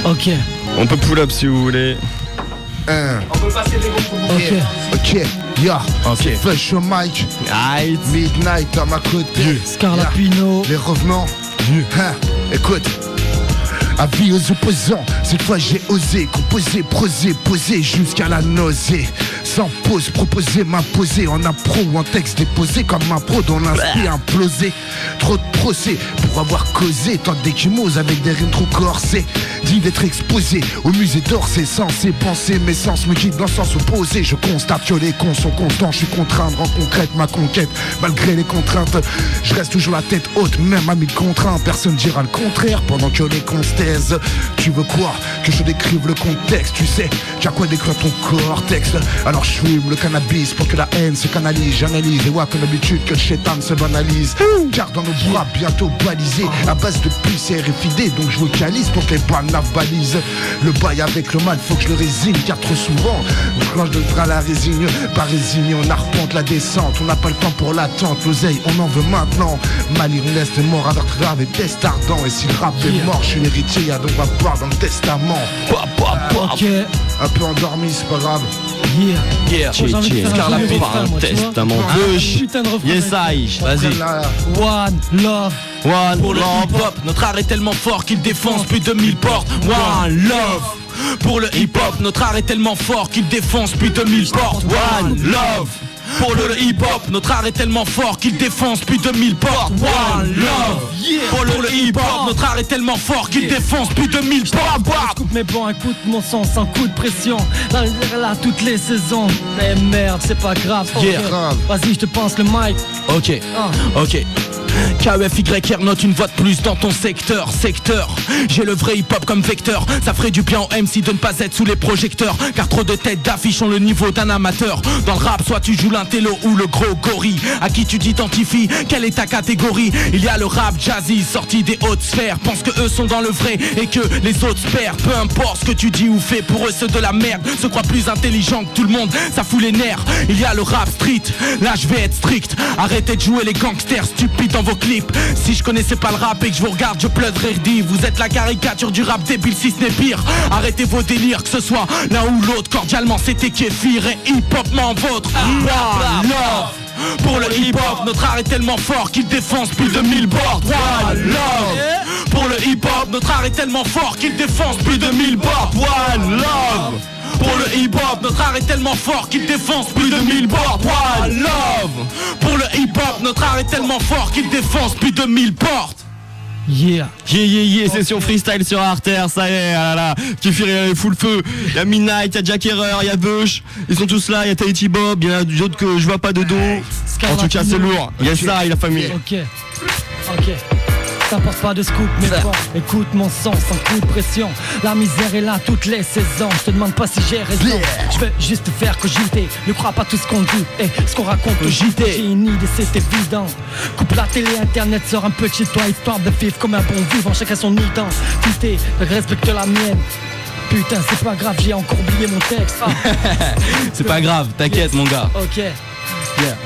Ok. On peut pull up si vous voulez. On peut passer les gros pour vous. Ok, yeah, Ok. Fresh au mic, Midnight à ma côté, Scarlapino. les revenants, hein, écoute. Avis aux opposants, cette fois j'ai osé composer, proser, poser jusqu'à la nausée. Sans pause, proposer, m'imposer en impro ou en texte déposé comme un pro dont l'inspire implosé. Trop de procès pour avoir causé tant d'échymoses avec des rimes trop corsées. Dit d'être exposé au musée d'Orsay, censé penser, mes sens me guident dans le sens opposé. Je constate que les cons sont constants, je suis contraint de rendre concrète ma conquête. Malgré les contraintes, je reste toujours la tête haute, même à 1000 contraints. Personne dira le contraire pendant que les cons se taisent. Tu veux quoi? Que je décrive le contexte? Tu sais, qu'à quoi décrire ton cortex? Alors je fume le cannabis pour que la haine se canalise. J'analyse et vois comme d'habitude que le chétan se banalise. Car dans nos bras bientôt balisés à base de puces et RFID. Donc je vocalise pour que les balles balisent. Le bail avec le mal, faut que je le résigne. Car trop souvent, quand je devrais la résigne. Pas résigné, on arpente la descente. On n'a pas le temps pour l'attente. L'oseille, on en veut maintenant. Mali, on laisse des morts à notre grave et test ardent. Et si le rap est mort, je suis l'héritier. Y'a donc on va boire dans le testament. Ok. Un peu endormi, c'est pas grave. Yeah. J'ai envie de faire un Scarlapino refrain, par un moi, tu vois. testament. Putain de refrain. Yes I. Vas-y. One love. One Pour le love. hip-hop, notre art est tellement fort qu'il défonce plus de 1000 portes. One love. Pour le hip-hop, notre art est tellement fort qu'il défonce plus de 1000 portes. One love. Pour le hip-hop, notre art est tellement fort qu'il défonce plus de 1000 portes. One love. Pour le hip-hop, notre art est tellement fort qu'il défonce plus de 1000 portes. Je coupe mes bancs, écoute mon son sans coup de pression. Là, toutes les saisons. Mais merde, c'est pas grave. Yeah. Vas-y, je te pense le mic. Ok, ok. KEFYR note une voix de plus dans ton secteur. J'ai le vrai hip-hop comme vecteur. Ça ferait du bien au MC de ne pas être sous les projecteurs. Car trop de têtes d'affiche ont le niveau d'un amateur. Dans le rap, soit tu joues l'intello ou le gros gorille. À qui tu t'identifies, quelle est ta catégorie? Il y a le rap jazzy sorti des hautes sphères. Pense que eux sont dans le vrai et que les autres se perdent. Peu importe ce que tu dis ou fais, pour eux c'est de la merde. Se croient plus intelligents que tout le monde, ça fout les nerfs. Il y a le rap street, là je vais être strict. Arrêtez de jouer les gangsters stupides dans vos clips. Si je connaissais pas le rap et que je vous regarde, je pleurerais dit. Vous êtes la caricature du rap débile si ce n'est pire. Arrêtez vos délires, que ce soit l'un ou l'autre. Cordialement c'était Kéfir et hip-hop m'en vôtre. One love. Pour le hip-hop, notre art est tellement fort qu'il défonce plus de 1000 bords. One love. Pour le hip-hop, notre art est tellement fort qu'il défonce plus de 1000 bords. One love. Pour le hip-hop, notre art est tellement fort qu'il défonce plus de 1000 portes. One love. Pour le hip-hop, notre art est tellement fort qu'il défonce plus de 1000 portes. Yeah. Session freestyle sur Arter, ça y est, ah là là. Kéfir est full feu. Il y a Midnight, il y a Jack Erreur, il y a Bush. Ils sont tous là, il y a Tahiti Bob, il y en a d'autres que je vois pas de dos. En tout cas, c'est lourd. Yes, ça, la famille. Ok. Ça porte pas de scoop, mais bon, écoute mon son sans coup de pression. La misère est là toutes les saisons. Je te demande pas si j'ai raison. Je veux juste te faire cogiter. Ne crois pas tout ce qu'on dit et ce qu'on raconte au JT. J'ai une idée, c'est évident. Coupe la télé, internet, sort un peu de chez toi, histoire de vivre comme un bon vivant. Chacun son identité, respecte la mienne. Putain, c'est pas grave, j'ai encore oublié mon texte. C'est pas grave, t'inquiète mon gars. Ok.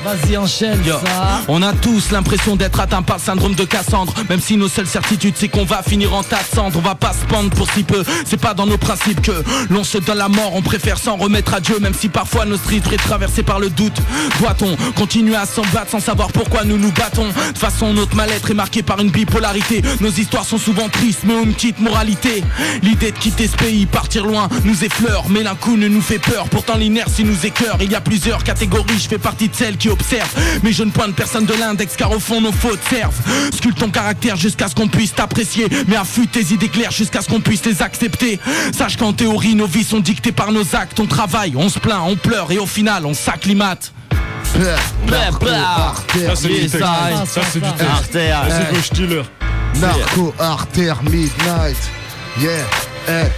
Vas-y enchaîne ça. On a tous l'impression d'être atteint par le syndrome de Cassandre. Même si nos seules certitudes c'est qu'on va finir en tas de cendres. On va pas se pendre pour si peu. C'est pas dans nos principes que l'on se donne la mort. On préfère s'en remettre à Dieu. Même si parfois nos streets seraient traversés par le doute. Doit-on continuer à s'en battre sans savoir pourquoi nous nous battons? De toute façon notre mal-être est marqué par une bipolarité. Nos histoires sont souvent tristes mais ont une petite moralité. L'idée de quitter ce pays, partir loin nous effleure. Mais l'un coup ne nous fait peur. Pourtant l'inertie nous écœure. Il y a plusieurs catégories, je fais partie de celles qui observent. Mais je ne pointe personne de l'index car au fond nos fautes servent. Sculpte ton caractère jusqu'à ce qu'on puisse t'apprécier, mais affûte tes idées claires jusqu'à ce qu'on puisse les accepter. Sache qu'en théorie nos vies sont dictées par nos actes. On travaille, on se plaint, on pleure et au final on s'acclimate. Ça c'est du texte. Ça c'est du texte. C'est Gauche Dealer. Narco, artère, midnight. Yeah, hey.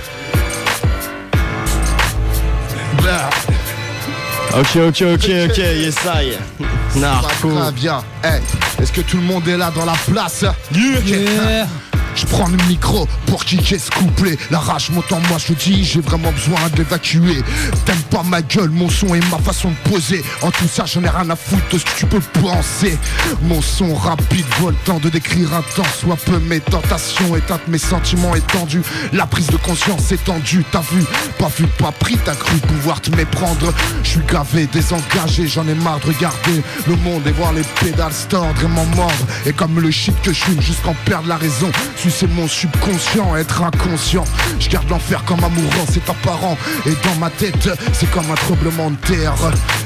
Ok, yes I. Narco. Très bien. Hey, est-ce que tout le monde est là dans la place? Yeah. Je prends le micro pour kicker ce couplet. La rage monte en moi, je te dis, j'ai vraiment besoin de l'évacuer. T'aimes pas ma gueule, mon son et ma façon de poser. En tout ça, j'en ai rien à foutre de ce que tu peux penser. Mon son rapide vaut le temps de décrire un temps. Soit peu mes tentations éteintes, mes sentiments étendus. La prise de conscience étendue, t'as vu, pas pris, t'as cru pouvoir te méprendre. Je suis gavé, désengagé, j'en ai marre de regarder le monde et voir les pédales se tordre et m'en mordre. Et comme le shit que je fume jusqu'en perdre la raison. C'est mon subconscient, être inconscient. Je garde l'enfer comme amourant, c'est apparent. Et dans ma tête, c'est comme un tremblement de terre.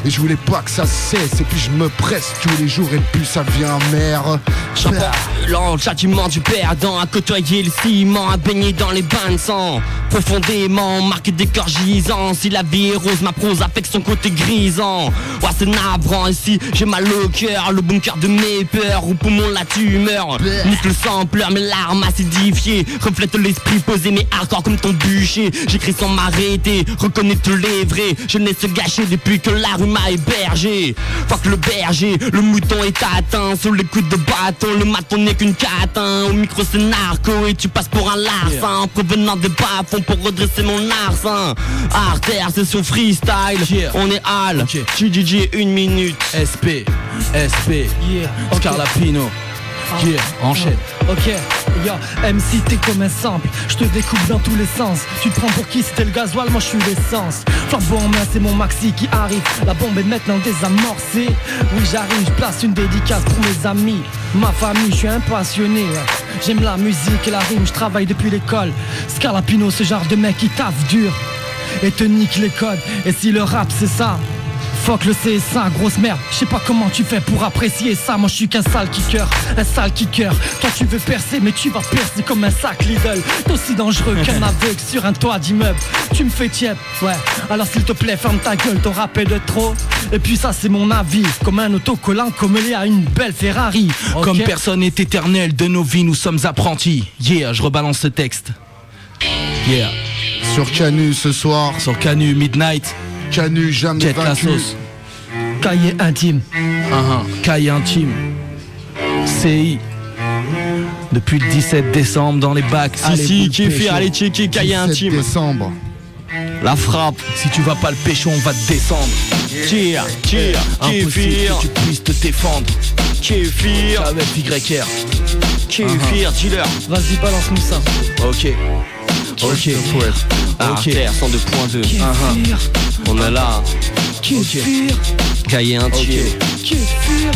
Et je voulais pas que ça cesse. Et puis je me presse tous les jours et puis ça devient amer. Le châtiment du perdant, à côtoyer le ciment, à baigner dans les bains de sang. Profondément, marqué des cœurs gisants. Si la vie est rose, ma prose affecte son côté grisant. Ouais, c'est navrant ici, j'ai mal au cœur. Le bunker de mes peurs, au poumon la tumeur. Nique le sang, pleure mes larmes acidifiées. Reflète l'esprit posé mais hardcore comme ton bûcher. J'écris sans m'arrêter, reconnais tous les vrais. Je n'ai se gâcher depuis que la rue m'a hébergé. Fuck le berger, le mouton est atteint. Sur les coups de bâton, le maton n'est qu'une catin. Au micro c'est narco et tu passes pour un larcin. Provenant des bas-fonds pour redresser mon arsen. Artère, c'est sur freestyle. On est Al, GGG 1 minute. SP, Scarlapino. Yeah, enchaîne. Ok, yo, MC t'es comme un sample. Je te découpe dans tous les sens. Tu te prends pour qui? C'était le gasoil, moi je suis l'essence. Flambeau en main, c'est mon maxi qui arrive. La bombe est maintenant désamorcée. Oui j'arrive, je place une dédicace pour mes amis. Ma famille, je suis un passionné. J'aime la musique et la rime, je travaille depuis l'école. Scarlapino, ce genre de mec qui taffe dur et te nique les codes. Et si le rap c'est ça, fuck le CSA, grosse merde. Je sais pas comment tu fais pour apprécier ça. Moi je suis qu'un sale kicker, un sale kicker. Toi tu veux percer mais tu vas percer comme un sac Lidl. T'es aussi dangereux qu'un aveugle sur un toit d'immeuble. Tu me fais tiep, ouais. Alors s'il te plaît ferme ta gueule, ton rap est de trop. Et puis ça c'est mon avis, comme un autocollant commelé à une belle Ferrari. Okay. Comme personne n'est éternel, de nos vies nous sommes apprentis. Yeah, je rebalance ce texte. Yeah. Sur Canu ce soir. Sur Canu, Midnight. Canu jamais Jette vaincu. la sauce. Cahier intime. Cahier intime. CI. Depuis le 17 décembre dans les bacs. Si, Kéfir, allez checker, cahier intime. Décembre. La frappe. Si tu vas pas le pécho, on va te descendre. Tire, Kéfir. Que tu puisses te défendre. Kéfir. Avec YR. Kéfir, dealer. Vas-y, balance-nous ça. Ok. Artère 102.2. On est là. Kéfir. Cahier intime.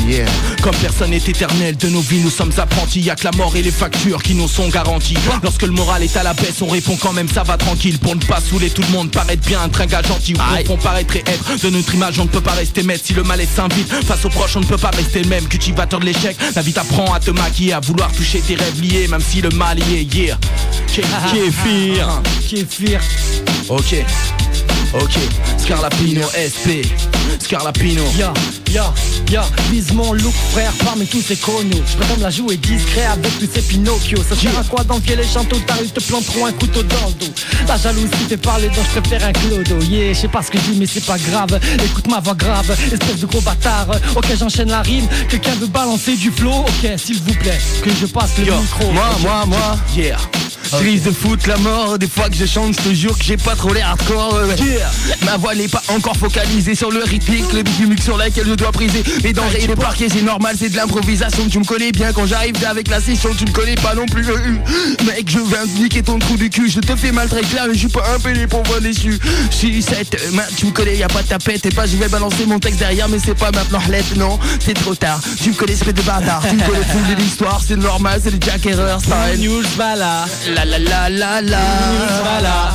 Yeah. Comme personne n'est éternel, de nos vies nous sommes apprentis. Y'a que la mort et les factures qui nous sont garanties. Lorsque le moral est à la baisse, on répond quand même ça va tranquille. Pour ne pas saouler tout le monde, paraître bien, un tringale gentil. Au fond paraître et être de notre image, on ne peut pas rester maître. Si le mal est s'invite, face aux proches on ne peut pas rester le même. Cultivateur de l'échec, la vie t'apprend à te maquiller, à vouloir toucher tes rêves liés, même si le mal y est. Yeah. Kéfir. Ok. Scarlapino, SP. Scarlapino. Yo, vise mon look frère parmi tous ces connus. Je préfère me la jouer discret avec tous ces Pinocchio. Ça sert à quoi d'envier les chanteurs tard, ils te planteront un couteau dans le dos. La jalousie fait parler donc je préfère un clodo. Yeah, je sais pas ce que je dis mais c'est pas grave. Écoute ma voix grave, espèce de gros bâtard. Ok j'enchaîne la rime, quelqu'un veut balancer du flow. Ok s'il vous plaît, que je passe le micro. Moi Yeah. Triste de foutre la mort, des fois que je chante, je te jure que j'ai pas trop l'air hardcore. Ma voix n'est pas encore focalisée sur le rythmique, le beat sur laquelle je dois priser. Les denrées et les parquets, c'est normal, c'est de l'improvisation. Tu me connais bien quand j'arrive avec la session, tu me connais pas non plus. Mec, je viens de niquer ton trou du cul, je te fais mal très clair, mais je suis pas un pédé pour voir déçu. Si cette main, tu me connais, y'a pas de tapette, et pas je vais balancer mon texte derrière, mais c'est pas maintenant lettre, non, c'est trop tard. Tu me connais, espèce de bâtard, tu me connais tout de l'histoire, c'est normal, c'est le Jack Error style. News Bala. La. Voilà.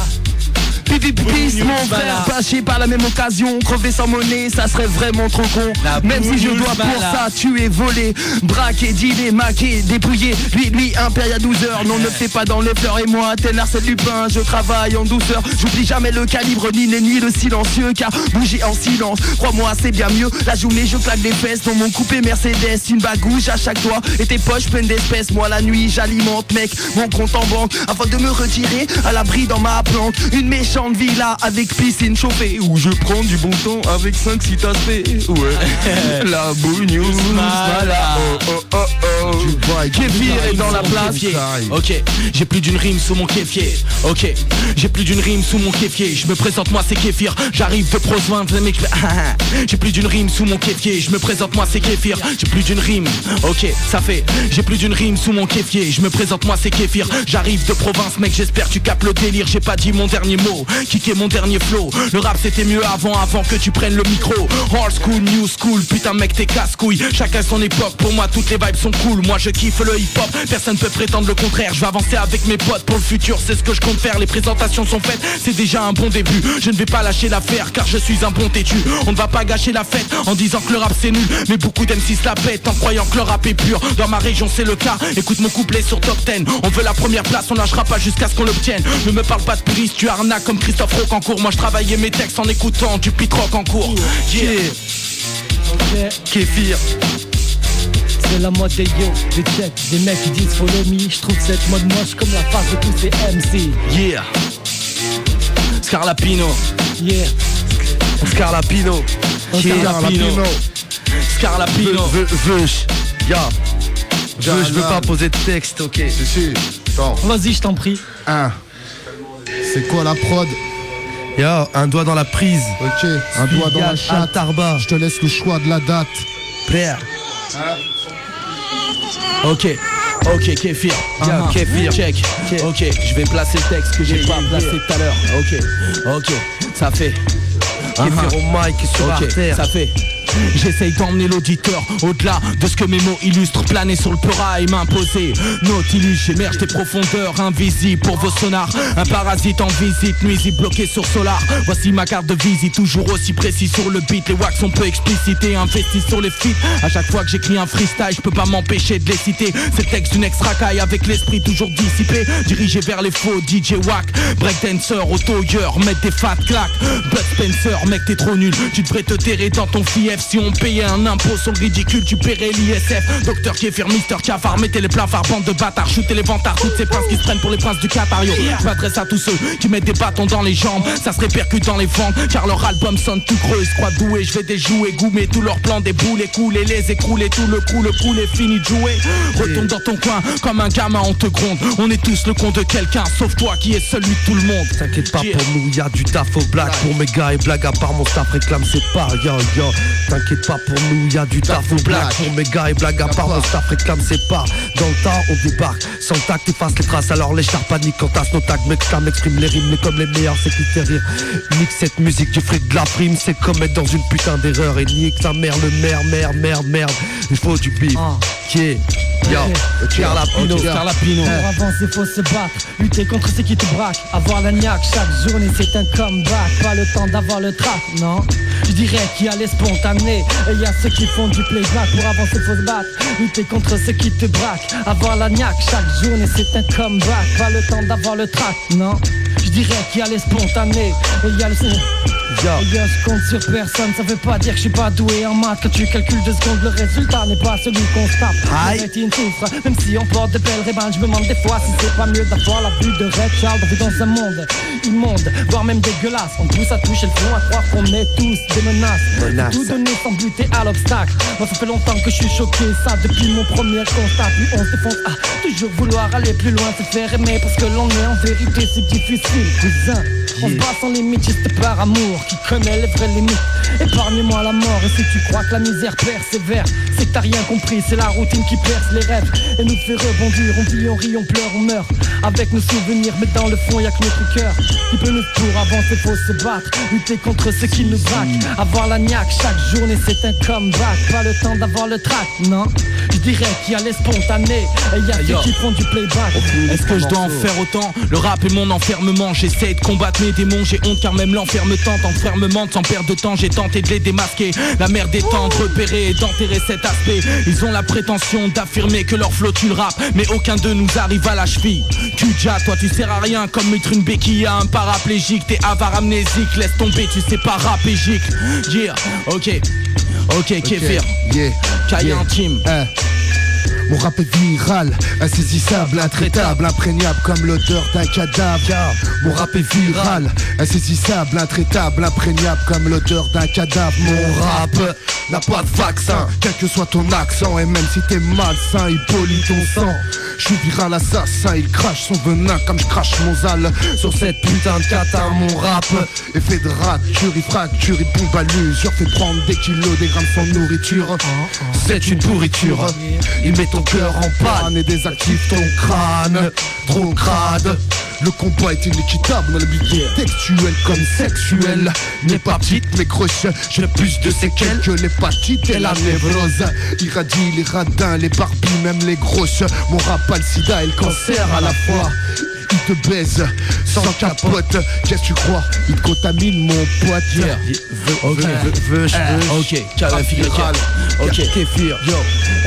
Peace mon frère, fâché par la même occasion. Crever sans monnaie, ça serait vraiment trop con. Même si je dois pour ça tuer, voler, braquer, dealer, maquer, dépouiller. Lui, un père il y a 12 heures. Non, ne fais pas dans les fleurs et moi, tel Arsène Lupin, je travaille en douceur. J'oublie jamais le calibre, ni le silencieux. Car bouger en silence, crois-moi c'est bien mieux. La journée je claque des fesses dans mon coupé Mercedes. Une bagouche à chaque doigt et tes poches pleines d'espèces. Moi la nuit j'alimente mec mon compte en banque afin de me retirer à l'abri dans ma planque. Une méchante villa avec piscine chauffée où je prends du bon temps avec 5-6 aspects. Ouais. La bougnouse. Kéfir est dans la place. Ok, j'ai plus d'une rime sous mon kéfier. Ok, j'ai plus d'une rime sous mon kéfier. Je me présente, moi c'est Kéfir. J'arrive de Prozouin, mec. J'ai plus d'une rime sous mon kéfier. Je me présente, moi c'est Kéfir. J'ai plus d'une rime. Ok, ça fait. J'ai plus d'une rime sous mon kéfier. Je me présente, moi c'est Kéfir. J'arrive de province, mec. J'espère tu capes le délire. J'ai pas dit mon dernier mot. Kické mon dernier flow. Le rap c'était mieux avant que tu prennes le micro. Old school, new school. Putain mec t'es casse-couille. Chacun son époque. Pour moi toutes les vibes sont cool. Moi je kiffe le hip hop. Personne peut prétendre le contraire. Je vais avancer avec mes potes pour le futur. C'est ce que je compte faire. Les présentations sont faites. C'est déjà un bon début. Je ne vais pas lâcher l'affaire car je suis un bon têtu. On ne va pas gâcher la fête en disant que le rap c'est nul. Mais beaucoup d'M6 la pètent en croyant que le rap est pur. Dans ma région c'est le cas. Écoute mon couplet sur Top 10. On veut la première place. On lâchera pas jusqu'à ce qu'on l'obtienne. Ne me parle pas de puriste. Tu arnaques comme Christophe Rocancourt. Moi je travaillais mes textes en écoutant du pit rock en cours. Yeah. Okay. Kéfir. C'est la mode des yo, des checks, des mecs qui disent follow me. Je trouve cette mode moche comme la face de tous ces MC. Yeah. Scarlapino. Yeah. Scarlapino. Scarlapino. Scarlapino. Ya. Je veux pas poser de texte, ok. Si. Attends. Vas-y, je t'en prie. C'est quoi la prod? Ya, un doigt dans la prise. Ok, un doigt dans la chatte. Tarba. Je te laisse le choix de la date. Frère. Ok, Kéfir. Kéfir. Check. Ok, je vais placer le texte que j'ai pas placé tout à l'heure. Ok, ça fait. Kéfir au mic et sur artère. Ça fait. J'essaye d'emmener l'auditeur au-delà de ce que mes mots illustrent. Planer sur le perail, m'imposer. Nautilus, j'émerge des profondeurs invisibles pour vos sonars. Un parasite en visite, nuisible bloqué sur Solar. Voici ma carte de visite, toujours aussi précis sur le beat. Les wax sont peu explicités, investis sur les feats. À chaque fois que j'écris un freestyle, je peux pas m'empêcher de les citer. C'est le texte d'une ex-racaille avec l'esprit toujours dissipé. Dirigé vers les faux DJ wack. Breakdancer, autoyeur, mettre des fat claques. Bud Spencer, mec t'es trop nul. Tu devrais te terrer dans ton fief. Si on payait un impôt sur le ridicule, tu paierais l'ISF. Docteur Kéfir, Mister Cafard, mettez les plafards, bande de bâtards, shootez les vantards, toutes ces princes qui se prennent pour les princes du Qatario. Je m'adresse à tous ceux qui mettent des bâtons dans les jambes, ça se répercute dans les ventes, car leur album sonne tout creux. Ils se croient doués, je vais déjouer, goumer tout leur plan, des boules, écouler, les écrouler, tout le coup est fini de jouer. Retourne dans ton coin, comme un gamin, on te gronde. On est tous le con de quelqu'un, sauf toi qui es celui de tout le monde. T'inquiète pas pour nous, y'a du taf au black. Pour mes gars et blagues, à part mon staff réclame c'est pas yo. T'inquiète pas pour nous, y'a du taf au black. Pour mes gars et blagues, à part mon staff réclame c'est pas. Dans le tas, on débarque, sans tact, efface les traces. Alors les chars paniquent quand tasse nos tags, m'exclame, exprime les rimes. Mais comme les meilleurs, c'est qui fait rire. Nique cette musique, du fric de la prime. C'est comme être dans une putain d'erreur. Et nique sa mère, le merde. Il faut du bif. Yo, Scarlapino. Pour avancer faut se battre, lutter contre ceux qui te braquent. Avoir la niaque chaque journée c'est un comeback. Pas le temps d'avoir le trac, non. Je dirais qu'il y a les spontanés et il y a ceux qui font du playback. Pour avancer faut se battre, lutter contre ceux qui te braquent. Avoir la niaque chaque journée c'est un comeback. Pas le temps d'avoir le trac, non. Je dirais qu'il y a les spontanés et il y a le... je compte sur personne, ça veut pas dire que je suis pas doué en maths. Quand tu calcules 2 secondes, le résultat n'est pas celui qu'on se tape. La rétine souffre, même si on porte de belles rébans. Je me demande des fois si c'est pas mieux d'avoir la vue de Red Charles. Dans un monde immonde, voire même dégueulasse. On pousse à toucher le fond, à croire qu'on est tous des menaces. Tout donner sans buter à l'obstacle. Moi ça fait longtemps que je suis choqué, ça depuis mon premier constat. Puis on se défonce à toujours vouloir aller plus loin, se faire aimer parce que l'on est en vérité c'est difficile, cousin. On se bat sans limite juste par amour. Qui connaît les vraies limites, épargne-moi la mort. Et si tu crois que la misère persévère, c'est que t'as rien compris, c'est la routine qui perce les rêves et nous fait rebondir. On vit, on rit, on pleure, on meurt avec nos souvenirs, mais dans le fond y'a que notre cœur qui peut nous pour avancer, faut se battre, lutter contre ceux qui nous braquent. Avoir la niaque chaque journée c'est un comeback, pas le temps d'avoir le track, non. Je dirais qu'il y a les spontanés et il y a ceux qui font du playback. Est-ce que je dois en faire autant? Le rap est mon enfermement, j'essaie de combattre mes démons, j'ai honte car même l'enfer me tente. Enfermement sans perdre de temps, j'ai tenté de les démasquer. La merde est temps de repérer et d'enterrer cet aspect. Ils ont la prétention d'affirmer que leur flow tue le rap, mais aucun d'eux nous arrive à la cheville. Kuja, toi tu sers à rien comme mettre une béquille à un paraplégique. T'es avare amnésique, laisse tomber, tu sais pas rapper gicle. Yeah, ok, Kéfir, yeah, Cahier intime. Mon rap est viral, insaisissable, intraitable, imprégnable comme l'odeur d'un cadavre. Mon rap est viral, insaisissable, intraitable, imprégnable comme l'odeur d'un cadavre. Mon rap n'a pas de vaccin, quel que soit ton accent. Et même si t'es malsain, il pollue ton sang. Je suis viral assassin, il crache son venin comme je crache mon zal sur cette putain de catin. Mon rap est fait de rature, il fracture, il pompe à l'usure, fait prendre des kilos, des grammes sans nourriture. C'est une pourriture, il met ton cœur en panne et désactive ton crâne. Trop crade. Le combat est inéquitable dans le billet textuel comme sexuel. N'est pas petite mais grosse, j'ai plus de séquelles que l'hépatite et la névrose. Irradie les radins, les barbies, même les grosses. Mon rap a le sida et le cancer à la fois. Il te baise sans capote, qu'est-ce que tu crois? Il te contamine mon pote. Yeah. Ok, Kéfir. Yo,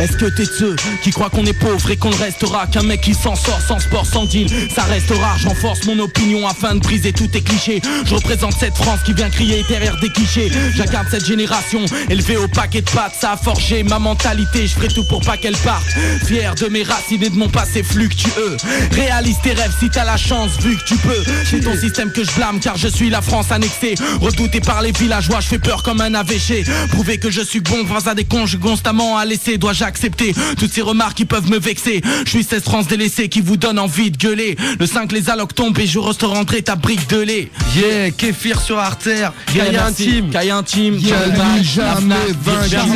est-ce que t'es de ceux qui croient qu'on est pauvre et qu'on ne restera qu'un mec qui s'en sort sans sport, sans deal? Ça reste rare, j'enforce mon opinion afin de briser tous tes clichés. Je représente cette France qui vient crier derrière des clichés. J'incarne cette génération, élevée au paquet de pattes. Ça a forgé ma mentalité, je ferai tout pour pas qu'elle parte. Fier de mes racines et de mon passé fluctueux. Réalise tes rêves si t'as la chance, vu que tu peux. C'est ton système que je blâme car je suis la France annexée. Redouté par les villageois, je fais peur comme un AVC. Prouver que je suis bon face à des cons, je constamment à laisser. Dois-je accepter toutes ces remarques qui peuvent me vexer? Je suis cette France délaissée qui vous donne envie de gueuler. Le 5 les allocs tombent et je restaurerai ta brique de lait. Yeah, Kéfir sur Artère, Cahier intime. Cahier intime, Merci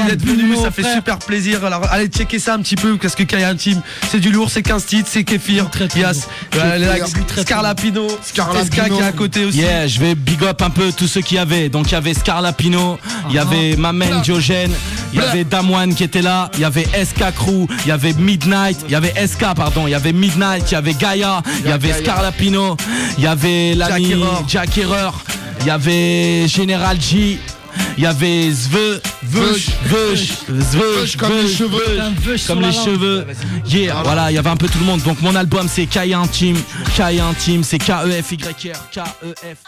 d'être venu, ça fait super plaisir. Alors allez checker ça un petit peu parce que Cahier intime c'est du lourd, c'est 15 titres, c'est Kéfir, Yas, Scarlapino, Ska qui est à côté aussi. Yeah, je vais big up un peu tous ceux qui y avaient. Donc il y avait Scarlapino, il y avait ma main Diogène, il y avait Damwan qui était là, il y avait SK Crew, il y avait Midnight, il y avait SK pardon, il y avait Midnight, il y avait Gaia, il y avait Scarlapino, il y avait l'ami Jack Error, il y avait Général G, il y avait Zveux comme les cheveux. Yeah, voilà, il y avait un peu tout le monde. Donc mon album c'est Cahier intime, c'est KEFYR, KEF.